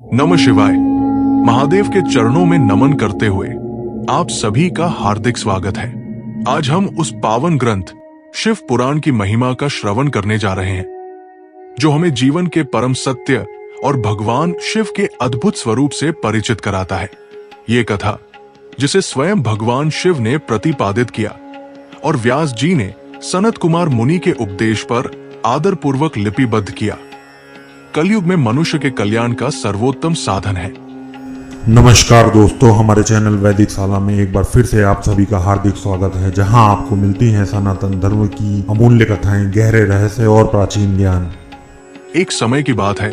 नमः शिवाय। महादेव के चरणों में नमन करते हुए आप सभी का हार्दिक स्वागत है। आज हम उस पावन ग्रंथ शिव पुराण की महिमा का श्रवण करने जा रहे हैं, जो हमें जीवन के परम सत्य और भगवान शिव के अद्भुत स्वरूप से परिचित कराता है। ये कथा, जिसे स्वयं भगवान शिव ने प्रतिपादित किया और व्यास जी ने सनत कुमार मुनि के उपदेश पर आदरपूर्वक लिपिबद्ध किया, कलयुग में मनुष्य के कल्याण का सर्वोत्तम साधन है। नमस्कार दोस्तों, हमारे चैनल वैदिक शाला में एक बार फिर से आप सभी का हार्दिक स्वागत है, जहां आपको मिलती हैं सनातन धर्म की अमूल्य कथाएं, गहरे रहस्य और प्राचीन ज्ञान। एक समय की बात है,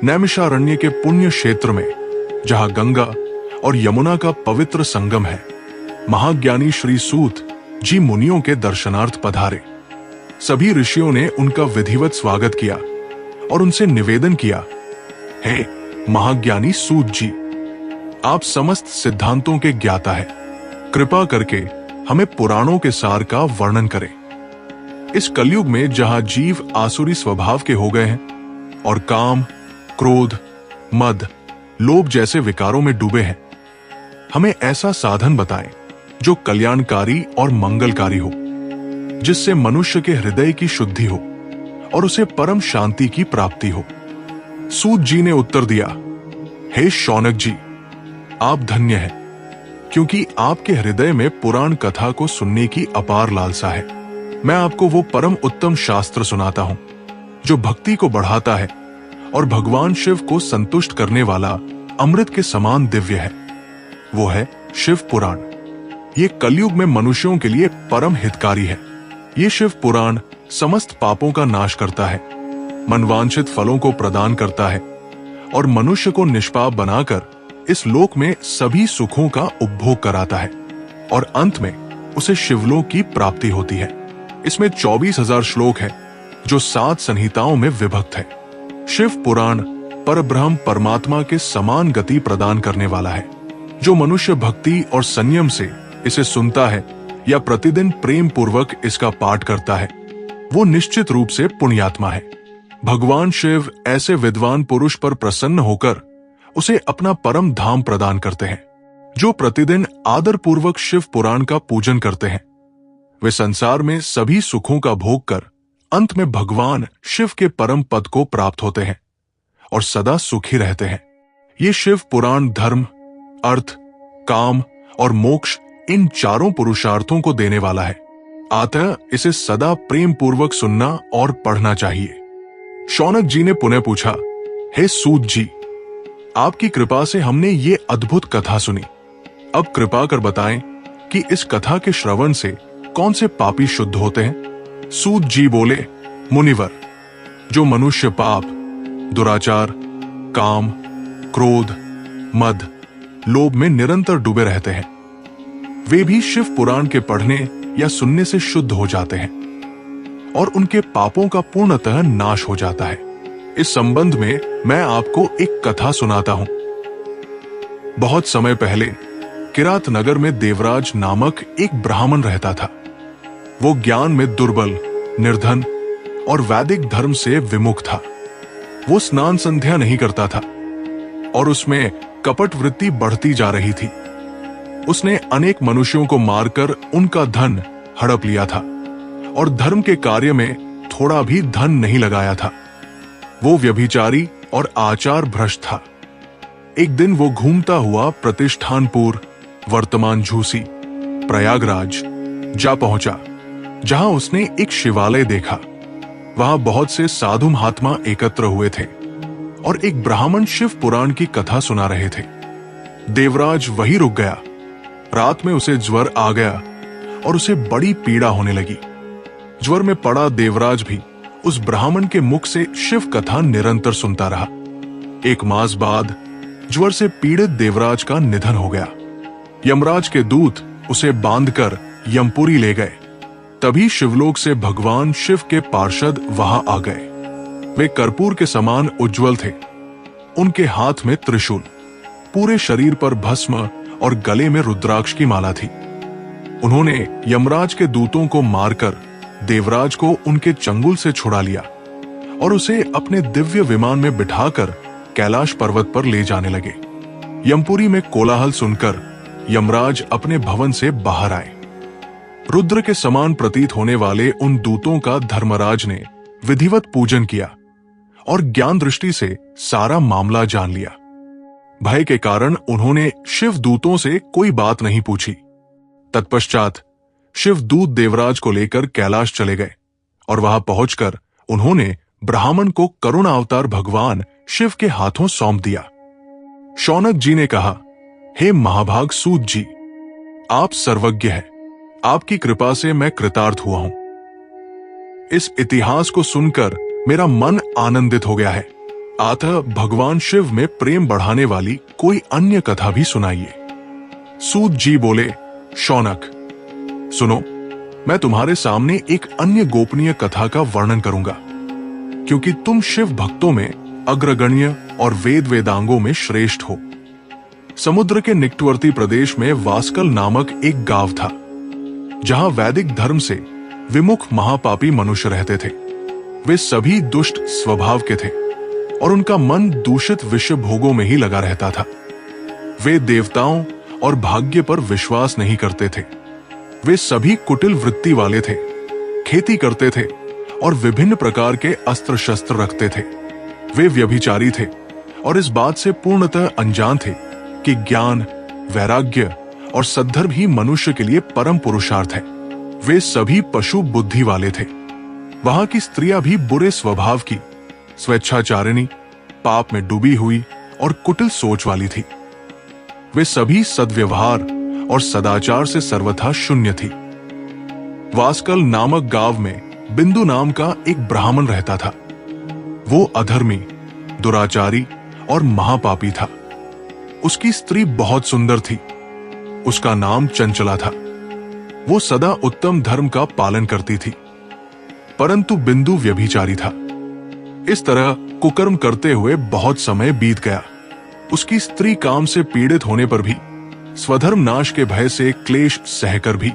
नैमिषारण्य के पुण्य क्षेत्र में, जहां गंगा और यमुना का पवित्र संगम है, महाज्ञानी श्री सूत जी मुनियों के दर्शनार्थ पधारे। सभी ऋषियों ने उनका विधिवत स्वागत किया और उनसे निवेदन किया, हे महाज्ञानी सूत जी, आप समस्त सिद्धांतों के ज्ञाता है, कृपा करके हमें पुराणों के सार का वर्णन करें। इस कलयुग में जहां जीव आसुरी स्वभाव के हो गए हैं और काम, क्रोध, मद, लोभ जैसे विकारों में डूबे हैं, हमें ऐसा साधन बताएं जो कल्याणकारी और मंगलकारी हो, जिससे मनुष्य के हृदय की शुद्धि हो और उसे परम शांति की प्राप्ति हो। सूत जी ने उत्तर दिया, हे शौनक जी, आप धन्य हैं, क्योंकि आपके हृदय में पुराण कथा को सुनने की अपार लालसा है। मैं आपको वो परम उत्तम शास्त्र सुनाता हूं, जो भक्ति को बढ़ाता है और भगवान शिव को संतुष्ट करने वाला अमृत के समान दिव्य है। वो है शिव पुराण। ये कलयुग में मनुष्यों के लिए परम हितकारी है। ये शिव पुराण समस्त पापों का नाश करता है, मनवांछित फलों को प्रदान करता है और मनुष्य को निष्पाप बनाकर इस लोक में सभी सुखों का उपभोग कराता है और अंत में उसे शिवलोक की प्राप्ति होती है। इसमें 24,000 श्लोक है, जो 7 संहिताओं में विभक्त है। शिव पुराण परब्रह्म परमात्मा के समान गति प्रदान करने वाला है। जो मनुष्य भक्ति और संयम से इसे सुनता है या प्रतिदिन प्रेम पूर्वक इसका पाठ करता है, वो निश्चित रूप से पुण्यात्मा है। भगवान शिव ऐसे विद्वान पुरुष पर प्रसन्न होकर उसे अपना परम धाम प्रदान करते हैं। जो प्रतिदिन आदर पूर्वक शिव पुराण का पूजन करते हैं, वे संसार में सभी सुखों का भोग कर अंत में भगवान शिव के परम पद को प्राप्त होते हैं और सदा सुखी रहते हैं। ये शिव पुराण धर्म, अर्थ, काम और मोक्ष, इन चारों पुरुषार्थों को देने वाला है। अतः इसे सदा प्रेम पूर्वक सुनना और पढ़ना चाहिए। शौनक जी ने पुनः पूछा, हे सूत जी, आपकी कृपा से हमने ये अद्भुत कथा सुनी। अब कृपा कर बताएं कि इस कथा के श्रवण से कौन से पापी शुद्ध होते हैं। सूत जी बोले, मुनिवर, जो मनुष्य पाप, दुराचार, काम, क्रोध, मद, लोभ में निरंतर डूबे रहते हैं, वे भी शिव पुराण के पढ़ने या सुनने से शुद्ध हो जाते हैं और उनके पापों का पूर्णतः नाश हो जाता है। इस संबंध में मैं आपको एक कथा सुनाता हूं। बहुत समय पहले किरात नगर में देवराज नामक एक ब्राह्मण रहता था। वो ज्ञान में दुर्बल, निर्धन और वैदिक धर्म से विमुख था। वो स्नान संध्या नहीं करता था और उसमें कपट वृत्ति बढ़ती जा रही थी। उसने अनेक मनुष्यों को मारकर उनका धन हड़प लिया था और धर्म के कार्य में थोड़ा भी धन नहीं लगाया था। वो व्यभिचारी और आचार भ्रष्ट था। एक दिन वो घूमता हुआ प्रतिष्ठानपुर, वर्तमान झूसी, प्रयागराज जा पहुंचा, जहां उसने एक शिवालय देखा। वहां बहुत से साधु महात्मा एकत्र हुए थे और एक ब्राह्मण शिव पुराण की कथा सुना रहे थे। देवराज वहीं रुक गया। रात में उसे ज्वर आ गया और उसे बड़ी पीड़ा होने लगी। ज्वर में पड़ा देवराज भी उस ब्राह्मण के मुख से शिव कथा निरंतर सुनता रहा। 1 मास बाद ज्वर से पीड़ित देवराज का निधन हो गया। यमराज के दूत उसे बांधकर यमपुरी ले गए। तभी शिवलोक से भगवान शिव के पार्षद वहां आ गए। वे कर्पूर के समान उज्जवल थे। उनके हाथ में त्रिशूल, पूरे शरीर पर भस्म और गले में रुद्राक्ष की माला थी। उन्होंने यमराज के दूतों को मारकर देवराज को उनके चंगुल से छुड़ा लिया और उसे अपने दिव्य विमान में बिठाकर कैलाश पर्वत पर ले जाने लगे। यमपुरी में कोलाहल सुनकर यमराज अपने भवन से बाहर आए। रुद्र के समान प्रतीत होने वाले उन दूतों का धर्मराज ने विधिवत पूजन किया और ज्ञान दृष्टि से सारा मामला जान लिया। भय के कारण उन्होंने शिव दूतों से कोई बात नहीं पूछी। तत्पश्चात शिव दूत देवराज को लेकर कैलाश चले गए और वहां पहुंचकर उन्होंने ब्राह्मण को करुणा अवतार भगवान शिव के हाथों सौंप दिया। शौनक जी ने कहा, हे महाभाग सूत जी, आप सर्वज्ञ हैं, आपकी कृपा से मैं कृतार्थ हुआ हूं। इस इतिहास को सुनकर मेरा मन आनंदित हो गया है, अतः भगवान शिव में प्रेम बढ़ाने वाली कोई अन्य कथा भी सुनाइए। सूत जी बोले, शौनक सुनो, मैं तुम्हारे सामने एक अन्य गोपनीय कथा का वर्णन करूंगा, क्योंकि तुम शिव भक्तों में अग्रगण्य और वेद वेदांगों में श्रेष्ठ हो। समुद्र के निकटवर्ती प्रदेश में वास्कल नामक एक गांव था, जहां वैदिक धर्म से विमुख महापापी मनुष्य रहते थे। वे सभी दुष्ट स्वभाव के थे और उनका मन दूषित विषय भोगों में ही लगा रहता था। वे देवताओं और भाग्य पर विश्वास नहीं करते थे। वे सभी कुटिल वृत्ति वाले थे, खेती करते थे और विभिन्न प्रकार के अस्त्र शस्त्र रखते थे। वे व्यभिचारी थे और इस बात से पूर्णतः अनजान थे कि ज्ञान, वैराग्य और सद्धर्म ही मनुष्य के लिए परम पुरुषार्थ है। वे सभी पशु बुद्धि वाले थे। वहां की स्त्रियां भी बुरे स्वभाव की, स्वेच्छाचारिणी, पाप में डूबी हुई और कुटिल सोच वाली थी। वे सभी सद्व्यवहार और सदाचार से सर्वथा शून्य थी। वास्कल नामक गांव में बिंदु नाम का एक ब्राह्मण रहता था। वो अधर्मी, दुराचारी और महापापी था। उसकी स्त्री बहुत सुंदर थी। उसका नाम चंचला था। वो सदा उत्तम धर्म का पालन करती थी, परंतु बिंदु व्यभिचारी था। इस तरह कुकर्म करते हुए बहुत समय बीत गया। उसकी स्त्री काम से पीड़ित होने पर भी, स्वधर्म नाश के भय से क्लेश सहकर भी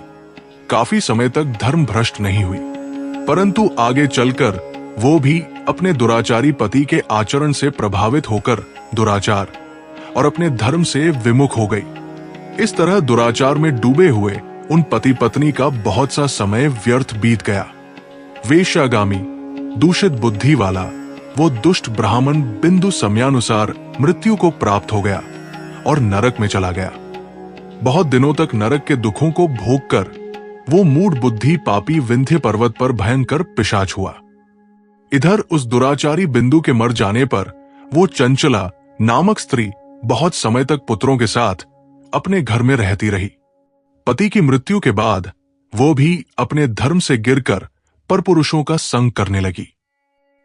काफी समय तक धर्म भ्रष्ट नहीं हुई, परंतु आगे चलकर वो भी अपने दुराचारी पति के आचरण से प्रभावित होकर दुराचार और अपने धर्म से विमुख हो गई। इस तरह दुराचार में डूबे हुए उन पति पत्नी का बहुत सा समय व्यर्थ बीत गया। वेश्यागामी, दूषित बुद्धि वाला वो दुष्ट ब्राह्मण बिंदु समयानुसार मृत्यु को प्राप्त हो गया और नरक में चला गया। बहुत दिनों तक नरक के दुखों को भोगकर वो मूढ़ बुद्धि पापी विंध्य पर्वत पर भयंकर पिशाच हुआ। इधर उस दुराचारी बिंदु के मर जाने पर वो चंचला नामक स्त्री बहुत समय तक पुत्रों के साथ अपने घर में रहती रही। पति की मृत्यु के बाद वो भी अपने धर्म से गिरकर परपुरुषों का संग करने लगी।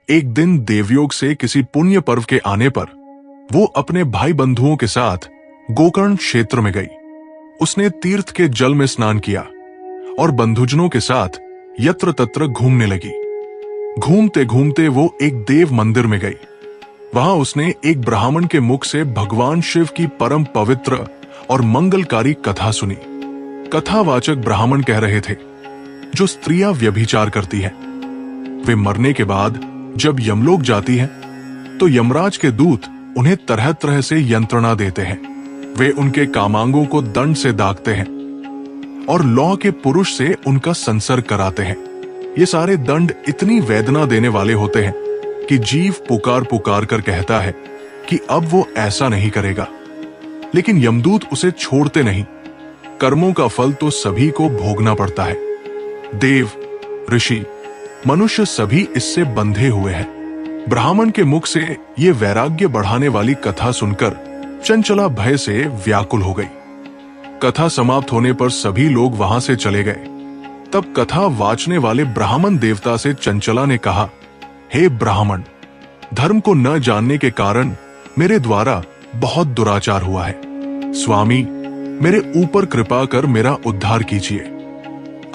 एक दिन देवयोग से किसी पुण्य पर्व के आने पर वो अपने भाई बंधुओं के साथ गोकर्ण क्षेत्र में गई। उसने तीर्थ के जल में स्नान किया और बंधुजनों के साथ यत्र तत्र घूमने लगी। घूमते घूमते वो एक देव मंदिर में गई। वहां उसने एक ब्राह्मण के मुख से भगवान शिव की परम पवित्र और मंगलकारी कथा सुनी। कथावाचक ब्राह्मण कह रहे थे, जो स्त्रियां व्यभिचार करती हैं, वे मरने के बाद जब यमलोक जाती हैं, तो यमराज के दूत उन्हें तरह तरह से यंत्रणा देते हैं। वे उनके कामांगों को दंड से दागते हैं और लौह के पुरुष से उनका संसर्ग कराते हैं। ये सारे दंड इतनी वेदना देने वाले होते हैं कि जीव पुकार पुकार कर कहता है कि अब वो ऐसा नहीं करेगा, लेकिन यमदूत उसे छोड़ते नहीं। कर्मों का फल तो सभी को भोगना पड़ता है। देव, ऋषि, मनुष्य सभी इससे बंधे हुए हैं। ब्राह्मण के मुख से ये वैराग्य बढ़ाने वाली कथा सुनकर चंचला भय से व्याकुल हो गई। कथा समाप्त होने पर सभी लोग वहां से चले गए। तब कथा वाचने वाले ब्राह्मण देवता से चंचला ने कहा, हे ब्राह्मण, धर्म को न जानने के कारण मेरे द्वारा बहुत दुराचार हुआ है। स्वामी, मेरे ऊपर कृपा कर मेरा उद्धार कीजिए।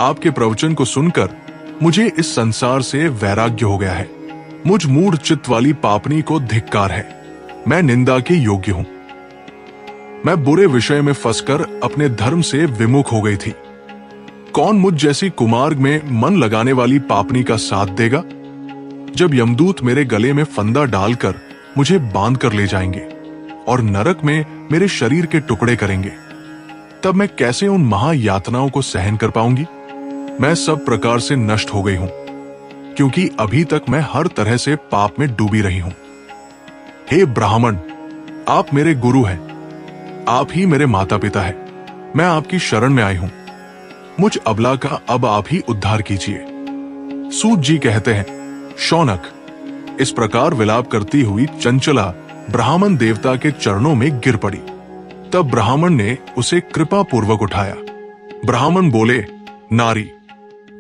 आपके प्रवचन को सुनकर मुझे इस संसार से वैराग्य हो गया है। मुझ मूढ़ चित्त वाली पापनी को धिक्कार है। मैं निंदा के योग्य हूं। मैं बुरे विषय में फंसकर अपने धर्म से विमुख हो गई थी। कौन मुझ जैसी कुमार्ग में मन लगाने वाली पापनी का साथ देगा? जब यमदूत मेरे गले में फंदा डालकर मुझे बांध कर ले जाएंगे और नरक में मेरे शरीर के टुकड़े करेंगे। तब मैं कैसे उन महायातनाओं को सहन कर पाऊंगी? मैं सब प्रकार से नष्ट हो गई हूं, क्योंकि अभी तक मैं हर तरह से पाप में डूबी रही हूं। हे ब्राह्मण, आप मेरे गुरु हैं, आप ही मेरे माता पिता हैं। मैं आपकी शरण में आई हूं। मुझ अबला का अब आप ही उद्धार कीजिए। सूत जी कहते हैं, शौनक, इस प्रकार विलाप करती हुई चंचला ब्राह्मण देवता के चरणों में गिर पड़ी। तब ब्राह्मण ने उसे कृपा पूर्वक उठाया। ब्राह्मण बोले, नारी,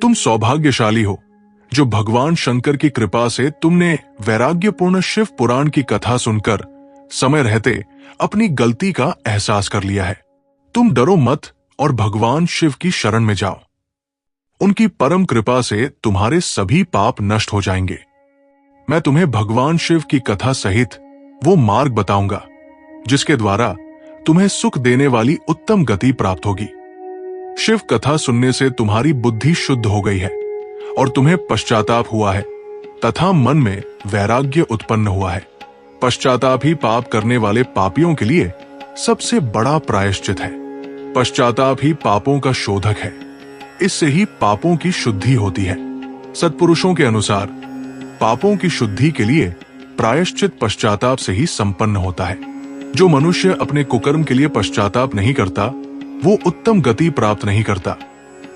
तुम सौभाग्यशाली हो जो भगवान शंकर की कृपा से तुमने वैराग्यपूर्ण शिव पुराण की कथा सुनकर समय रहते अपनी गलती का एहसास कर लिया है। तुम डरो मत और भगवान शिव की शरण में जाओ। उनकी परम कृपा से तुम्हारे सभी पाप नष्ट हो जाएंगे। मैं तुम्हें भगवान शिव की कथा सहित वो मार्ग बताऊंगा जिसके द्वारा तुम्हें सुख देने वाली उत्तम गति प्राप्त होगी। शिव कथा सुनने से तुम्हारी बुद्धि शुद्ध हो गई है और तुम्हें पश्चाताप हुआ है तथा मन में वैराग्य उत्पन्न हुआ है। पश्चाताप ही पाप करने वाले पापियों के लिए सबसे बड़ा प्रायश्चित है। पश्चाताप ही पापों का शोधक है। इससे ही पापों की शुद्धि होती है। सत्पुरुषों के अनुसार पापों की शुद्धि के लिए प्रायश्चित पश्चाताप से ही संपन्न होता है। जो मनुष्य अपने कुकर्म के लिए पश्चाताप नहीं करता वो उत्तम गति प्राप्त नहीं करता,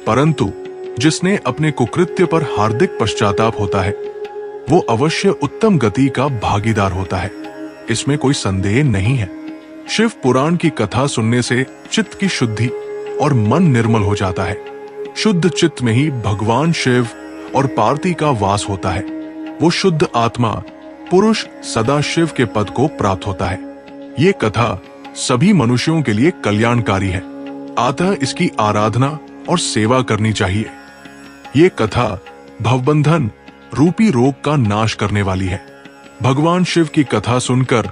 परंतु जिसने अपने कुकृत्य पर हार्दिक पश्चाताप होता है वो अवश्य उत्तम गति का भागीदार होता है। इसमें कोई संदेह नहीं है। शिव पुराण की कथा सुनने से चित्त की शुद्धि और मन निर्मल हो जाता है। शुद्ध चित्त में ही भगवान शिव और पार्वती का वास होता है। वो शुद्ध आत्मा पुरुष सदा शिव के पद को प्राप्त होता है। ये कथा सभी मनुष्यों के लिए कल्याणकारी है, अतः इसकी आराधना और सेवा करनी चाहिए। ये कथा भवबंधन रूपी रोग का नाश करने वाली है। भगवान शिव की कथा सुनकर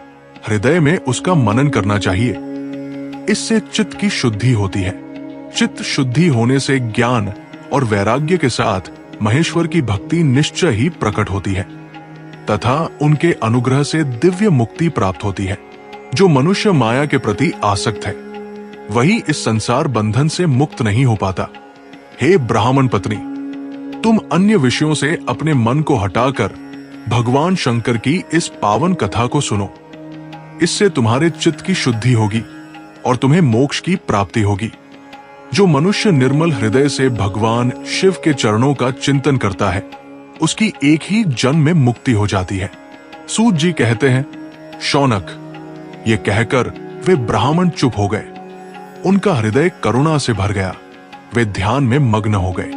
हृदय में उसका मनन करना चाहिए। इससे चित्त की शुद्धि होती है। चित्त शुद्धि होने से ज्ञान और वैराग्य के साथ महेश्वर की भक्ति निश्चय ही प्रकट होती है तथा उनके अनुग्रह से दिव्य मुक्ति प्राप्त होती है। जो मनुष्य माया के प्रति आसक्त है वही इस संसार बंधन से मुक्त नहीं हो पाता। हे ब्राह्मण पत्नी, तुम अन्य विषयों से अपने मन को हटाकर भगवान शंकर की इस पावन कथा को सुनो। इससे तुम्हारे चित्त की शुद्धि होगी और तुम्हें मोक्ष की प्राप्ति होगी। जो मनुष्य निर्मल हृदय से भगवान शिव के चरणों का चिंतन करता है उसकी एक ही जन्म में मुक्ति हो जाती है। सूत जी कहते हैं, शौनक, ये कहकर वे ब्राह्मण चुप हो गए। उनका हृदय करुणा से भर गया। वे ध्यान में मग्न हो गए।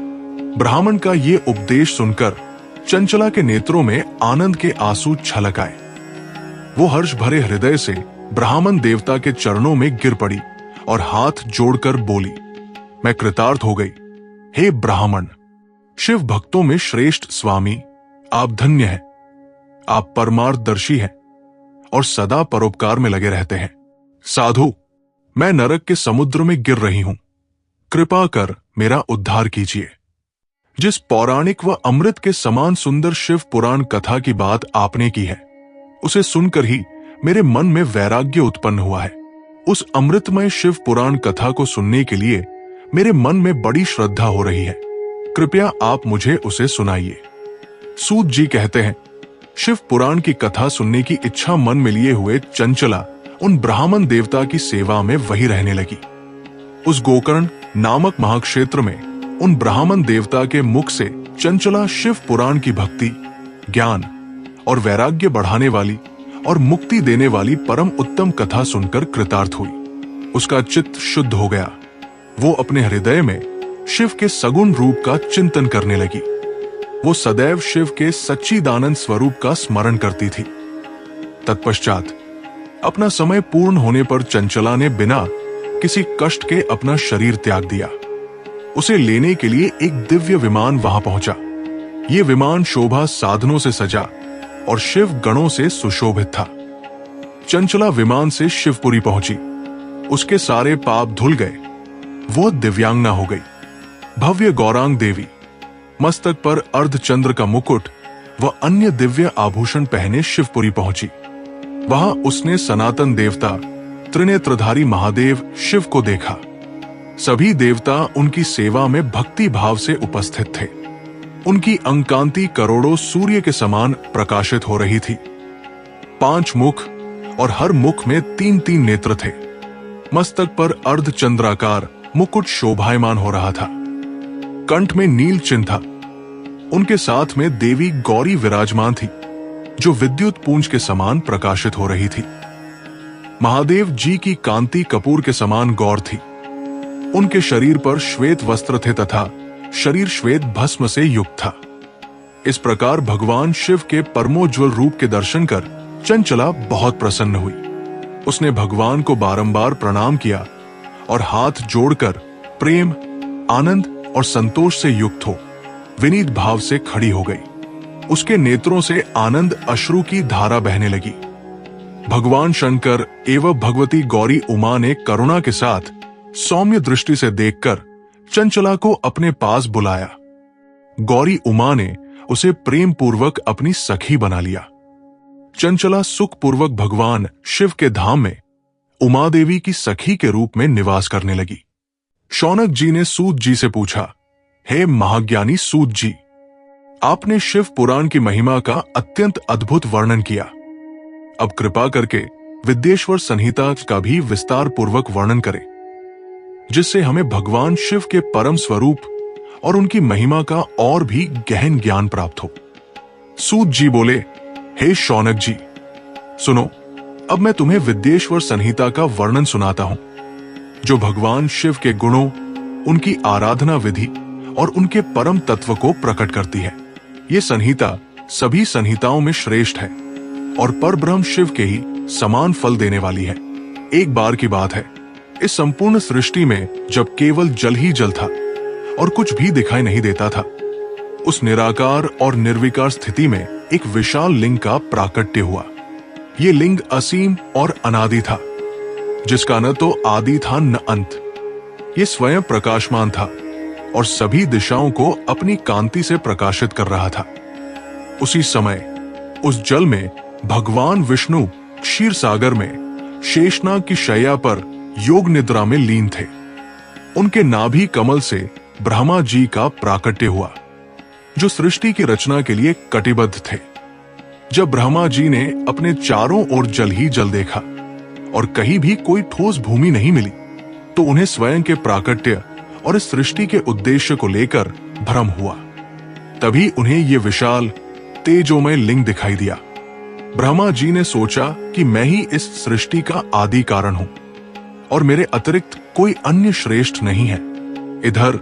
ब्राह्मण का ये उपदेश सुनकर चंचला के नेत्रों में आनंद के आंसू छलक आए। वो हर्ष भरे हृदय से ब्राह्मण देवता के चरणों में गिर पड़ी और हाथ जोड़कर बोली, मैं कृतार्थ हो गई। हे ब्राह्मण, शिव भक्तों में श्रेष्ठ स्वामी, आप धन्य हैं। आप परमार्थदर्शी हैं और सदा परोपकार में लगे रहते हैं। साधु, मैं नरक के समुद्र में गिर रही हूं। कृपा कर मेरा उद्धार कीजिए। जिस पौराणिक व अमृत के समान सुंदर शिव पुराण कथा की बात आपने की है उसे सुनकर ही मेरे मन में वैराग्य उत्पन्न हुआ है। उस अमृतमय शिव पुराण कथा को सुनने के लिए मेरे मन में बड़ी श्रद्धा हो रही है। कृपया आप मुझे उसे सुनाइए। सूत जी कहते हैं, शिव पुराण की कथा सुनने की इच्छा मन में लिए हुए चंचला उन ब्राह्मण देवता की सेवा में वही रहने लगी। उस गोकर्ण नामक महाक्षेत्र में उन ब्राह्मण देवता के मुख से चंचला शिव पुराण की भक्ति, ज्ञान और वैराग्य बढ़ाने वाली और मुक्ति देने वाली परम उत्तम कथा सुनकर कृतार्थ हुई। उसका चित्त शुद्ध हो गया। वो अपने हृदय में शिव के सगुण रूप का चिंतन करने लगी। वो सदैव शिव के सच्चिदानंद स्वरूप का स्मरण करती थी। तत्पश्चात अपना समय पूर्ण होने पर चंचला ने बिना किसी कष्ट के अपना शरीर त्याग दिया। उसे लेने के लिए एक दिव्य विमान वहां पहुंचा। ये विमान शोभा साधनों से सजा और शिव गणों से सुशोभित था। चंचला विमान से शिवपुरी पहुंची। उसके सारे पाप धुल गए। वो दिव्यांगना हो गई। भव्य गौरांग देवी मस्तक पर अर्धचंद्र का मुकुट व अन्य दिव्य आभूषण पहने शिवपुरी पहुंची। वहां उसने सनातन देवता त्रिनेत्रधारी महादेव शिव को देखा। सभी देवता उनकी सेवा में भक्ति भाव से उपस्थित थे। उनकी अंकांति करोड़ों सूर्य के समान प्रकाशित हो रही थी। 5 मुख और हर मुख में 3-3 नेत्र थे। मस्तक पर अर्धचंद्राकार मुकुट शोभायमान हो रहा था। कंठ में नील चिन्ह था। उनके साथ में देवी गौरी विराजमान थी, जो विद्युत पूंज के समान प्रकाशित हो रही थी। महादेव जी की कांति कपूर के समान गौर थी। उनके शरीर पर श्वेत वस्त्र थे तथा शरीर श्वेत भस्म से युक्त था। इस प्रकार भगवान शिव के परमोज्वल रूप के दर्शन कर चंचला बहुत प्रसन्न हुई। उसने भगवान को बारंबार प्रणाम किया और हाथ जोड़कर प्रेम, आनंद और संतोष से युक्त हो विनीत भाव से खड़ी हो गई। उसके नेत्रों से आनंद अश्रु की धारा बहने लगी। भगवान शंकर एवं भगवती गौरी उमा ने करुणा के साथ सौम्य दृष्टि से देखकर चंचला को अपने पास बुलाया। गौरी उमा ने उसे प्रेम पूर्वक अपनी सखी बना लिया। चंचला सुखपूर्वक भगवान शिव के धाम में उमा देवी की सखी के रूप में निवास करने लगी। शौनक जी ने सूत जी से पूछा, हे महाज्ञानी सूत जी, आपने शिव पुराण की महिमा का अत्यंत अद्भुत वर्णन किया। अब कृपा करके विद्येश्वर संहिता का भी विस्तार पूर्वक वर्णन करें, जिससे हमें भगवान शिव के परम स्वरूप और उनकी महिमा का और भी गहन ज्ञान प्राप्त हो। सूत जी बोले, हे शौनक जी, सुनो, अब मैं तुम्हें विद्येश्वर संहिता का वर्णन सुनाता हूं, जो भगवान शिव के गुणों, उनकी आराधना विधि और उनके परम तत्व को प्रकट करती है। ये संहिता सभी संहिताओं में श्रेष्ठ है और परब्रह्म शिव के ही समान फल देने वाली है। एक बार की बात है, इस संपूर्ण सृष्टि में जब केवल जल ही जल था और कुछ भी दिखाई नहीं देता था, उस निराकार और निर्विकार स्थिति में एक विशाल लिंग का प्राकट्य हुआ। ये लिंग असीम और अनादि था, जिसका न तो आदि था न अंत। ये स्वयं प्रकाशमान था और सभी दिशाओं को अपनी कांति से प्रकाशित कर रहा था। उसी समय उस जल में भगवान विष्णु क्षीर सागर में शेषनाग की शैया पर योग निद्रा में लीन थे। उनके नाभि कमल से ब्रह्मा जी का प्राकट्य हुआ, जो सृष्टि की रचना के लिए कटिबद्ध थे। जब ब्रह्मा जी ने अपने चारों ओर जल ही जल देखा और कहीं भी कोई ठोस भूमि नहीं मिली, तो उन्हें स्वयं के प्राकट्य और इस सृष्टि के उद्देश्य को लेकर भ्रम हुआ। तभी उन्हें यह विशाल तेजोमय लिंग दिखाई दिया। ब्रह्मा जी ने सोचा कि मैं ही इस सृष्टि का आदि कारण हूं और मेरे अतिरिक्त कोई अन्य श्रेष्ठ नहीं है। इधर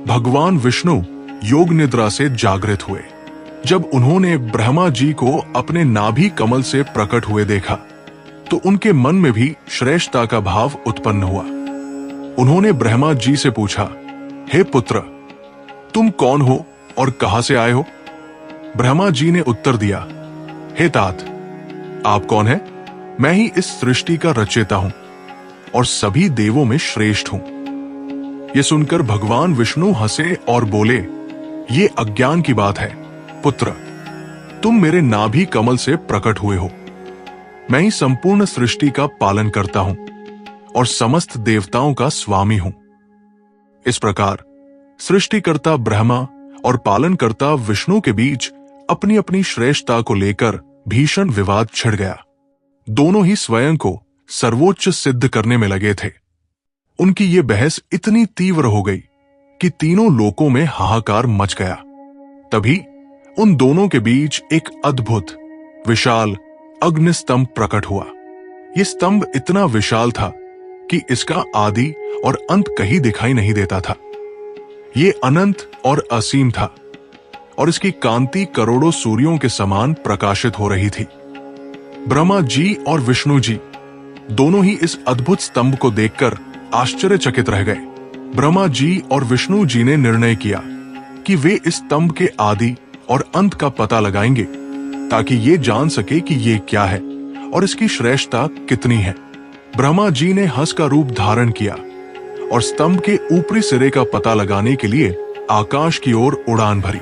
भगवान विष्णु योग निद्रा से जागृत हुए। जब उन्होंने ब्रह्मा जी को अपने नाभि कमल से प्रकट हुए देखा, तो उनके मन में भी श्रेष्ठता का भाव उत्पन्न हुआ। उन्होंने ब्रह्मा जी से पूछा, हे पुत्र, तुम कौन हो और कहां से आए हो? ब्रह्मा जी ने उत्तर दिया, हे तात, आप कौन है? मैं ही इस सृष्टि का रचयिता हूं और सभी देवों में श्रेष्ठ हूं। यह सुनकर भगवान विष्णु हंसे और बोले, ये अज्ञान की बात है पुत्र, तुम मेरे नाभि कमल से प्रकट हुए हो। मैं ही संपूर्ण सृष्टि का पालन करता हूं और समस्त देवताओं का स्वामी हूं। इस प्रकार सृष्टिकर्ता ब्रह्मा और पालनकर्ता विष्णु के बीच अपनी अपनी श्रेष्ठता को लेकर भीषण विवाद छिड़ गया। दोनों ही स्वयं को सर्वोच्च सिद्ध करने में लगे थे। उनकी ये बहस इतनी तीव्र हो गई कि तीनों लोकों में हाहाकार मच गया। तभी उन दोनों के बीच एक अद्भुत विशाल अग्निस्तंभ प्रकट हुआ। यह स्तंभ इतना विशाल था कि इसका आदि और अंत कहीं दिखाई नहीं देता था। ये अनंत और असीम था और इसकी कांति करोड़ों सूर्यों के समान प्रकाशित हो रही थी। ब्रह्मा जी और विष्णु जी दोनों ही इस अद्भुत स्तंभ को देखकर आश्चर्यचकित रह गए। ब्रह्मा जी और विष्णु जी ने निर्णय किया कि वे इस स्तंभ के आदि और अंत का पता लगाएंगे, ताकि ये जान सके कि ये क्या है और इसकी श्रेष्ठता कितनी है। ब्रह्मा जी ने हंस का रूप धारण किया और स्तंभ के ऊपरी सिरे का पता लगाने के लिए आकाश की ओर उड़ान भरी।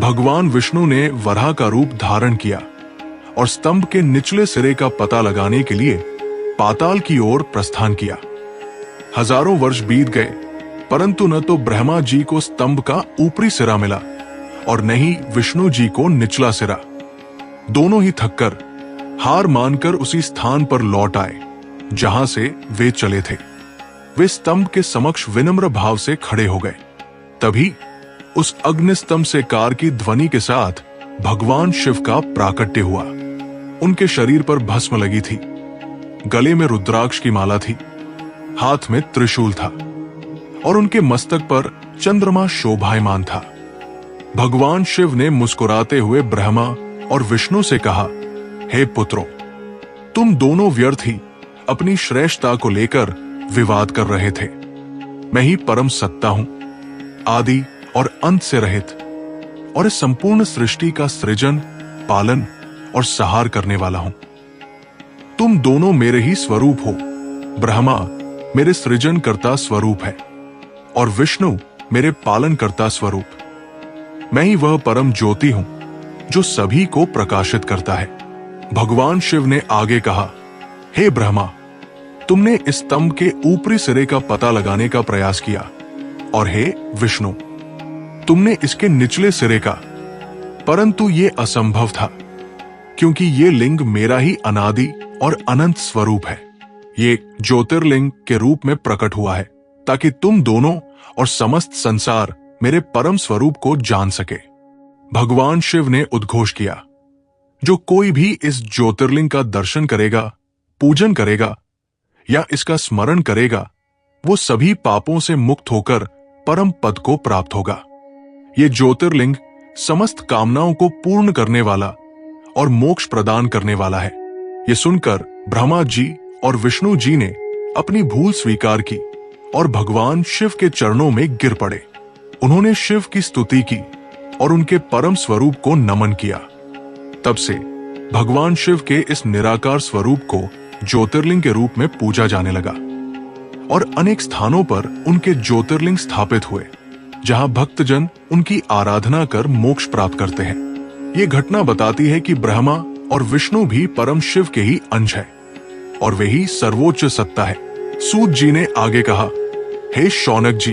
भगवान विष्णु ने वराह का रूप धारण किया और स्तंभ के निचले सिरे का पता लगाने के लिए पाताल की ओर प्रस्थान किया। हजारों वर्ष बीत गए, परंतु न तो ब्रह्मा जी को स्तंभ का ऊपरी सिरा मिला और न ही विष्णु जी को निचला सिरा। दोनों ही थककर, हार मानकर उसी स्थान पर लौट आए जहां से वे चले थे। वे स्तंभ के समक्ष विनम्र भाव से खड़े हो गए। तभी उस अग्निस्तंभ से कार की ध्वनि के साथ भगवान शिव का प्राकट्य हुआ। उनके शरीर पर भस्म लगी थी, गले में रुद्राक्ष की माला थी, हाथ में त्रिशूल था और उनके मस्तक पर चंद्रमा शोभायमान था। भगवान शिव ने मुस्कुराते हुए ब्रह्मा और विष्णु से कहा, हे पुत्रों, तुम दोनों व्यर्थ ही अपनी श्रेष्ठता को लेकर विवाद कर रहे थे। मैं ही परम सत्ता हूं, आदि और अंत से रहित, और इस संपूर्ण सृष्टि का सृजन, पालन और सहार करने वाला हूं। तुम दोनों मेरे ही स्वरूप हो। ब्रह्मा मेरे सृजन करता स्वरूप है और विष्णु मेरे पालन करता स्वरूप। मैं ही वह परम ज्योति हूं जो सभी को प्रकाशित करता है। भगवान शिव ने आगे कहा, हे ब्रह्मा, तुमने इस स्तंभ के ऊपरी सिरे का पता लगाने का प्रयास किया, और हे विष्णु, तुमने इसके निचले सिरे का, परंतु ये असंभव था, क्योंकि ये लिंग मेरा ही अनादि और अनंत स्वरूप है। ये ज्योतिर्लिंग के रूप में प्रकट हुआ है ताकि तुम दोनों और समस्त संसार मेरे परम स्वरूप को जान सके। भगवान शिव ने उद्घोष किया, जो कोई भी इस ज्योतिर्लिंग का दर्शन करेगा, पूजन करेगा या इसका स्मरण करेगा, वो सभी पापों से मुक्त होकर परम पद को प्राप्त होगा। ये ज्योतिर्लिंग समस्त कामनाओं को पूर्ण करने वाला और मोक्ष प्रदान करने वाला है। ये सुनकर ब्रह्मा जी और विष्णु जी ने अपनी भूल स्वीकार की और भगवान शिव के चरणों में गिर पड़े। उन्होंने शिव की स्तुति की और उनके परम स्वरूप को नमन किया। तब से भगवान शिव के इस निराकार स्वरूप को ज्योतिर्लिंग के रूप में पूजा जाने लगा और अनेक स्थानों पर उनके ज्योतिर्लिंग स्थापित हुए, जहां भक्तजन उनकी आराधना कर मोक्ष प्राप्त करते हैं। ये घटना बताती है कि ब्रह्मा और विष्णु भी परम शिव के ही अंश है और वे ही सर्वोच्च सत्ता है। सूत जी ने आगे कहा, हे शौनक जी,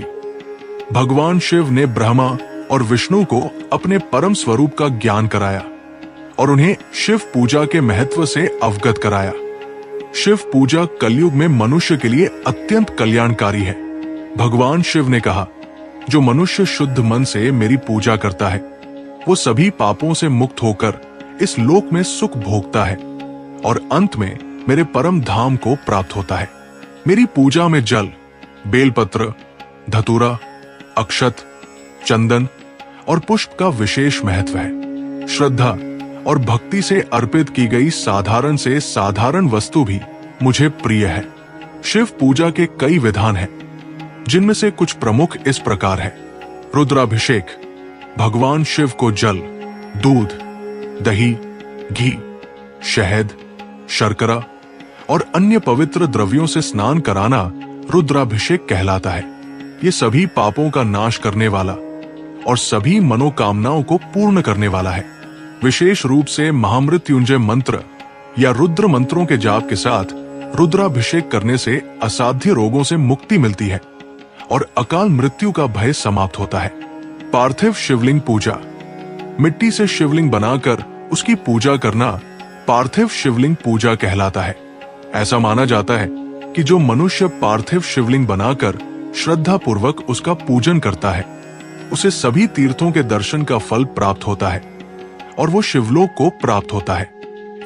भगवान शिव ने ब्रह्मा और विष्णु को अपने परम स्वरूप का ज्ञान कराया और उन्हें शिव पूजा के महत्व से अवगत कराया। शिव पूजा कलयुग में मनुष्य के लिए अत्यंत कल्याणकारी है। भगवान शिव ने कहा, जो मनुष्य शुद्ध मन से मेरी पूजा करता है, वो सभी पापों से मुक्त होकर इस लोक में सुख भोगता है और अंत में मेरे परम धाम को प्राप्त होता है। मेरी पूजा में जल, बेलपत्र, धतूरा, अक्षत, चंदन और पुष्प का विशेष महत्व है। श्रद्धा और भक्ति से अर्पित की गई साधारण से साधारण वस्तु भी मुझे प्रिय है। शिव पूजा के कई विधान हैं, जिनमें से कुछ प्रमुख इस प्रकार है। रुद्राभिषेक, भगवान शिव को जल, दूध, दही, घी, शहद, शर्करा और अन्य पवित्र द्रव्यों से स्नान कराना रुद्राभिषेक कहलाता है। ये सभी पापों का नाश करने वाला और सभी मनोकामनाओं को पूर्ण करने वाला है। विशेष रूप से महामृत्युंजय मंत्र या रुद्र मंत्रों के जाप के साथ रुद्राभिषेक करने से असाध्य रोगों से मुक्ति मिलती है और अकाल मृत्यु का भय समाप्त होता है। पार्थिव शिवलिंग पूजा, मिट्टी से शिवलिंग बनाकर उसकी पूजा करना पार्थिव शिवलिंग पूजा कहलाता है। ऐसा माना जाता है कि जो मनुष्य पार्थिव शिवलिंग बनाकर श्रद्धा पूर्वक उसका पूजन करता है, उसे सभी तीर्थों के दर्शन का फल प्राप्त होता है और वो शिवलोक को प्राप्त होता है।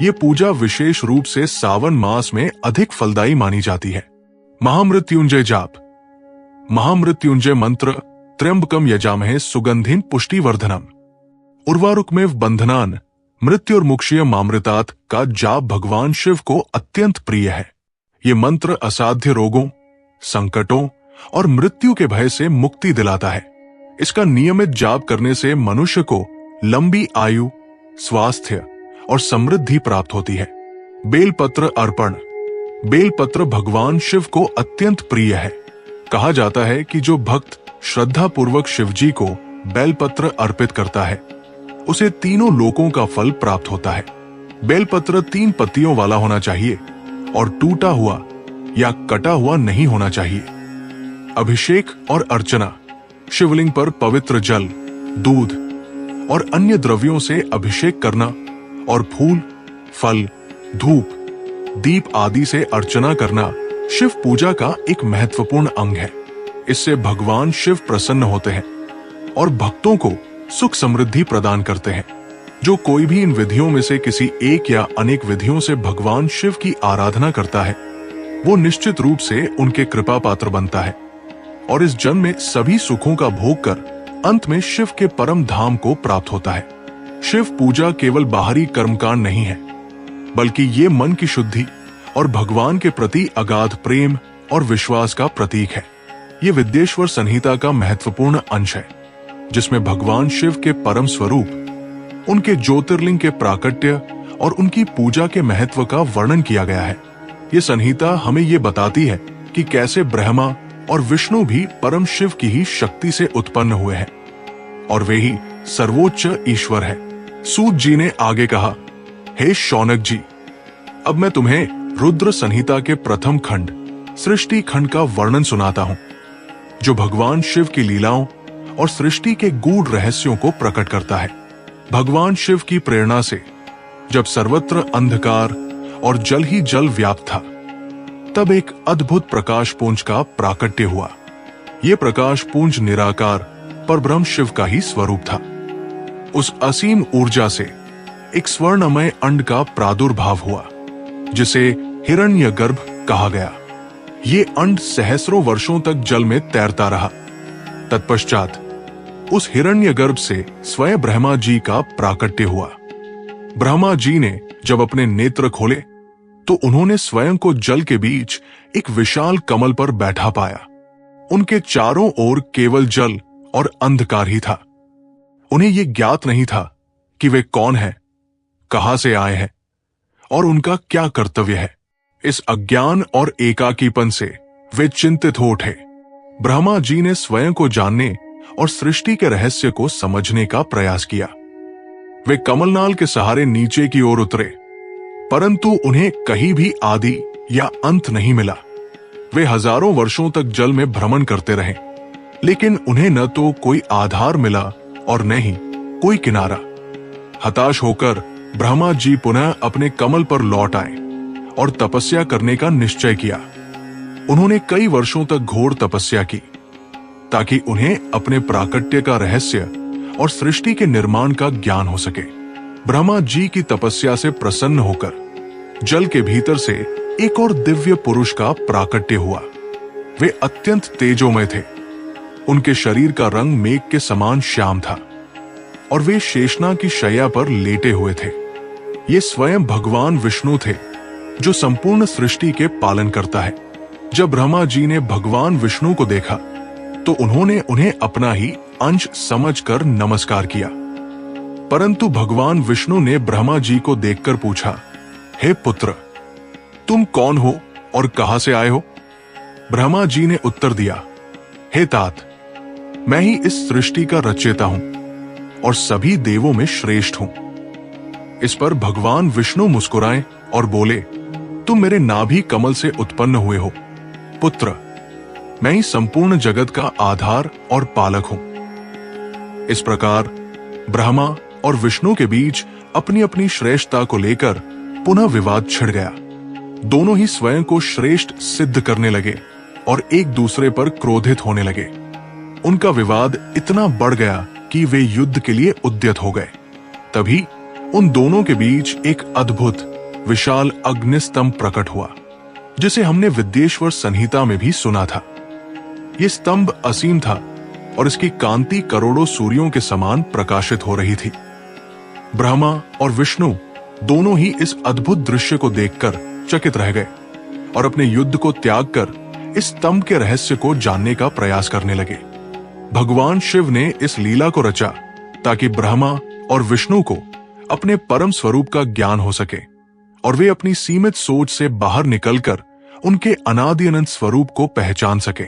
ये पूजा विशेष रूप से सावन मास में अधिक फलदायी मानी जाती है। महामृत्युंजय जाप, महामृत्युंजय मंत्र त्र्यंबकम यजामहे सुगंधिन पुष्टिवर्धनम उर्वारुकमेव बंधनान मृत्युर्मुक्षीय मामृतात का जाप भगवान शिव को अत्यंत प्रिय है। ये मंत्र असाध्य रोगों, संकटों और मृत्यु के भय से मुक्ति दिलाता है। इसका नियमित जाप करने से मनुष्य को लंबी आयु, स्वास्थ्य और समृद्धि प्राप्त होती है। बेलपत्र अर्पण, बेलपत्र भगवान शिव को अत्यंत प्रिय है। कहा जाता है कि जो भक्त श्रद्धा पूर्वक शिवजी को बेलपत्र अर्पित करता है, उसे तीनों लोकों का फल प्राप्त होता है। बेलपत्र 3 पत्तियों वाला होना चाहिए और टूटा हुआ या कटा हुआ नहीं होना चाहिए। अभिषेक और अर्चना, शिवलिंग पर पवित्र जल, दूध और अन्य द्रव्यों से अभिषेक करना और फूल, फल, धूप, दीप आदि से अर्चना करना शिव पूजा का एक महत्वपूर्ण अंग है। इससे भगवान शिव प्रसन्न होते हैं और भक्तों को सुख समृद्धि प्रदान करते हैं। जो कोई भी इन विधियों में से किसी एक या अनेक विधियों से भगवान शिव की आराधना करता है, वो निश्चित रूप से उनके कृपा पात्र बनता है और इस जन्म में सभी सुखों का भोग कर अंत में शिव के परम धाम को प्राप्त होता है। शिव पूजा केवल बाहरी कर्मकांड नहीं है, बल्कि ये मन की शुद्धि और भगवान के प्रति अगाध प्रेम और विश्वास का प्रतीक है। ये विद्येश्वर संहिता का महत्वपूर्ण अंश है, जिसमें भगवान शिव के परम स्वरूप, उनके ज्योतिर्लिंग के प्राकट्य और उनकी पूजा के महत्व का वर्णन किया गया है। ये संहिता हमें ये बताती है कि कैसे ब्रह्मा और विष्णु भी परम शिव की ही शक्ति से उत्पन्न हुए हैं और वे ही सर्वोच्च ईश्वर है। सूत जी ने आगे कहा, हे शौनक जी, अब मैं तुम्हें रुद्र संहिता के प्रथम खंड सृष्टि खंड का वर्णन सुनाता हूं, जो भगवान शिव की लीलाओं और सृष्टि के गूढ़ रहस्यों को प्रकट करता है। भगवान शिव की प्रेरणा से जब सर्वत्र अंधकार और जल ही जल व्याप्त था, तब एक अद्भुत प्रकाश पुंज का प्राकट्य हुआ। ये प्रकाश पुंज निराकार परब्रह्म शिव का ही स्वरूप था। उस असीम ऊर्जा से एक स्वर्णमय अंड का प्रादुर्भाव हुआ, जिसे हिरण्यगर्भ कहा गया। ये अंड सहस्रों वर्षों तक जल में तैरता रहा। तत्पश्चात उस हिरण्यगर्भ से स्वयं ब्रह्मा जी का प्राकट्य हुआ। ब्रह्मा जी ने जब अपने नेत्र खोले तो उन्होंने स्वयं को जल के बीच एक विशाल कमल पर बैठा पाया। उनके चारों ओर केवल जल और अंधकार ही था। उन्हें यह ज्ञात नहीं था कि वे कौन हैं, कहां से आए हैं और उनका क्या कर्तव्य है। इस अज्ञान और एकाकीपन से वे चिंतित हो उठे। ब्रह्मा जी ने स्वयं को जानने और सृष्टि के रहस्य को समझने का प्रयास किया। वे कमलनाल के सहारे नीचे की ओर उतरे, परंतु उन्हें कहीं भी आदि या अंत नहीं मिला। वे हजारों वर्षों तक जल में भ्रमण करते रहे, लेकिन उन्हें न तो कोई आधार मिला और न ही कोई किनारा। हताश होकर ब्रह्मा जी पुनः अपने कमल पर लौट आए और तपस्या करने का निश्चय किया। उन्होंने कई वर्षों तक घोर तपस्या की, ताकि उन्हें अपने प्राकट्य का रहस्य और सृष्टि के निर्माण का ज्ञान हो सके। ब्रह्मा जी की तपस्या से प्रसन्न होकर जल के भीतर से एक और दिव्य पुरुष का प्राकट्य हुआ। वे अत्यंत तेजोमय थे। उनके शरीर का रंग मेघ के समान श्याम था और वे शेषनाग की शैया पर लेटे हुए थे। ये स्वयं भगवान विष्णु थे, जो संपूर्ण सृष्टि के पालन करता है। जब ब्रह्मा जी ने भगवान विष्णु को देखा तो उन्होंने उन्हें अपना ही अंश समझकर नमस्कार किया, परंतु भगवान विष्णु ने ब्रह्मा जी को देखकर पूछा, हे पुत्र, तुम कौन हो और कहां से आए हो? ब्रह्मा जी ने उत्तर दिया, हे तात, मैं ही इस सृष्टि का रचयिता हूं और सभी देवों में श्रेष्ठ हूं। इस पर भगवान विष्णु मुस्कुराए और बोले, तुम मेरे नाभि कमल से उत्पन्न हुए हो। पुत्र, मैं ही संपूर्ण जगत का आधार और पालक हूं। इस प्रकार ब्रह्मा और विष्णु के बीच अपनी अपनी श्रेष्ठता को लेकर पुनः विवाद छिड़ गया। दोनों ही स्वयं को श्रेष्ठ सिद्ध करने लगे और एक दूसरे पर क्रोधित होने लगे। उनका विवाद इतना बढ़ गया कि वे युद्ध के लिए उद्यत हो गए। तभी उन दोनों के बीच एक अद्भुत विशाल अग्निस्तंभ प्रकट हुआ, जिसे हमने विद्येश्वर संहिता में भी सुना था। यह स्तंभ असीम था और इसकी कांति करोड़ों सूर्यों के समान प्रकाशित हो रही थी। ब्रह्मा और विष्णु दोनों ही इस अद्भुत दृश्य को देखकर चकित रह गए और अपने युद्ध को त्याग कर इस स्तंभ के रहस्य को जानने का प्रयास करने लगे। भगवान शिव ने इस लीला को रचा ताकि ब्रह्मा और विष्णु को अपने परम स्वरूप का ज्ञान हो सके और वे अपनी सीमित सोच से बाहर निकलकर उनके अनादि अनंत स्वरूप को पहचान सके।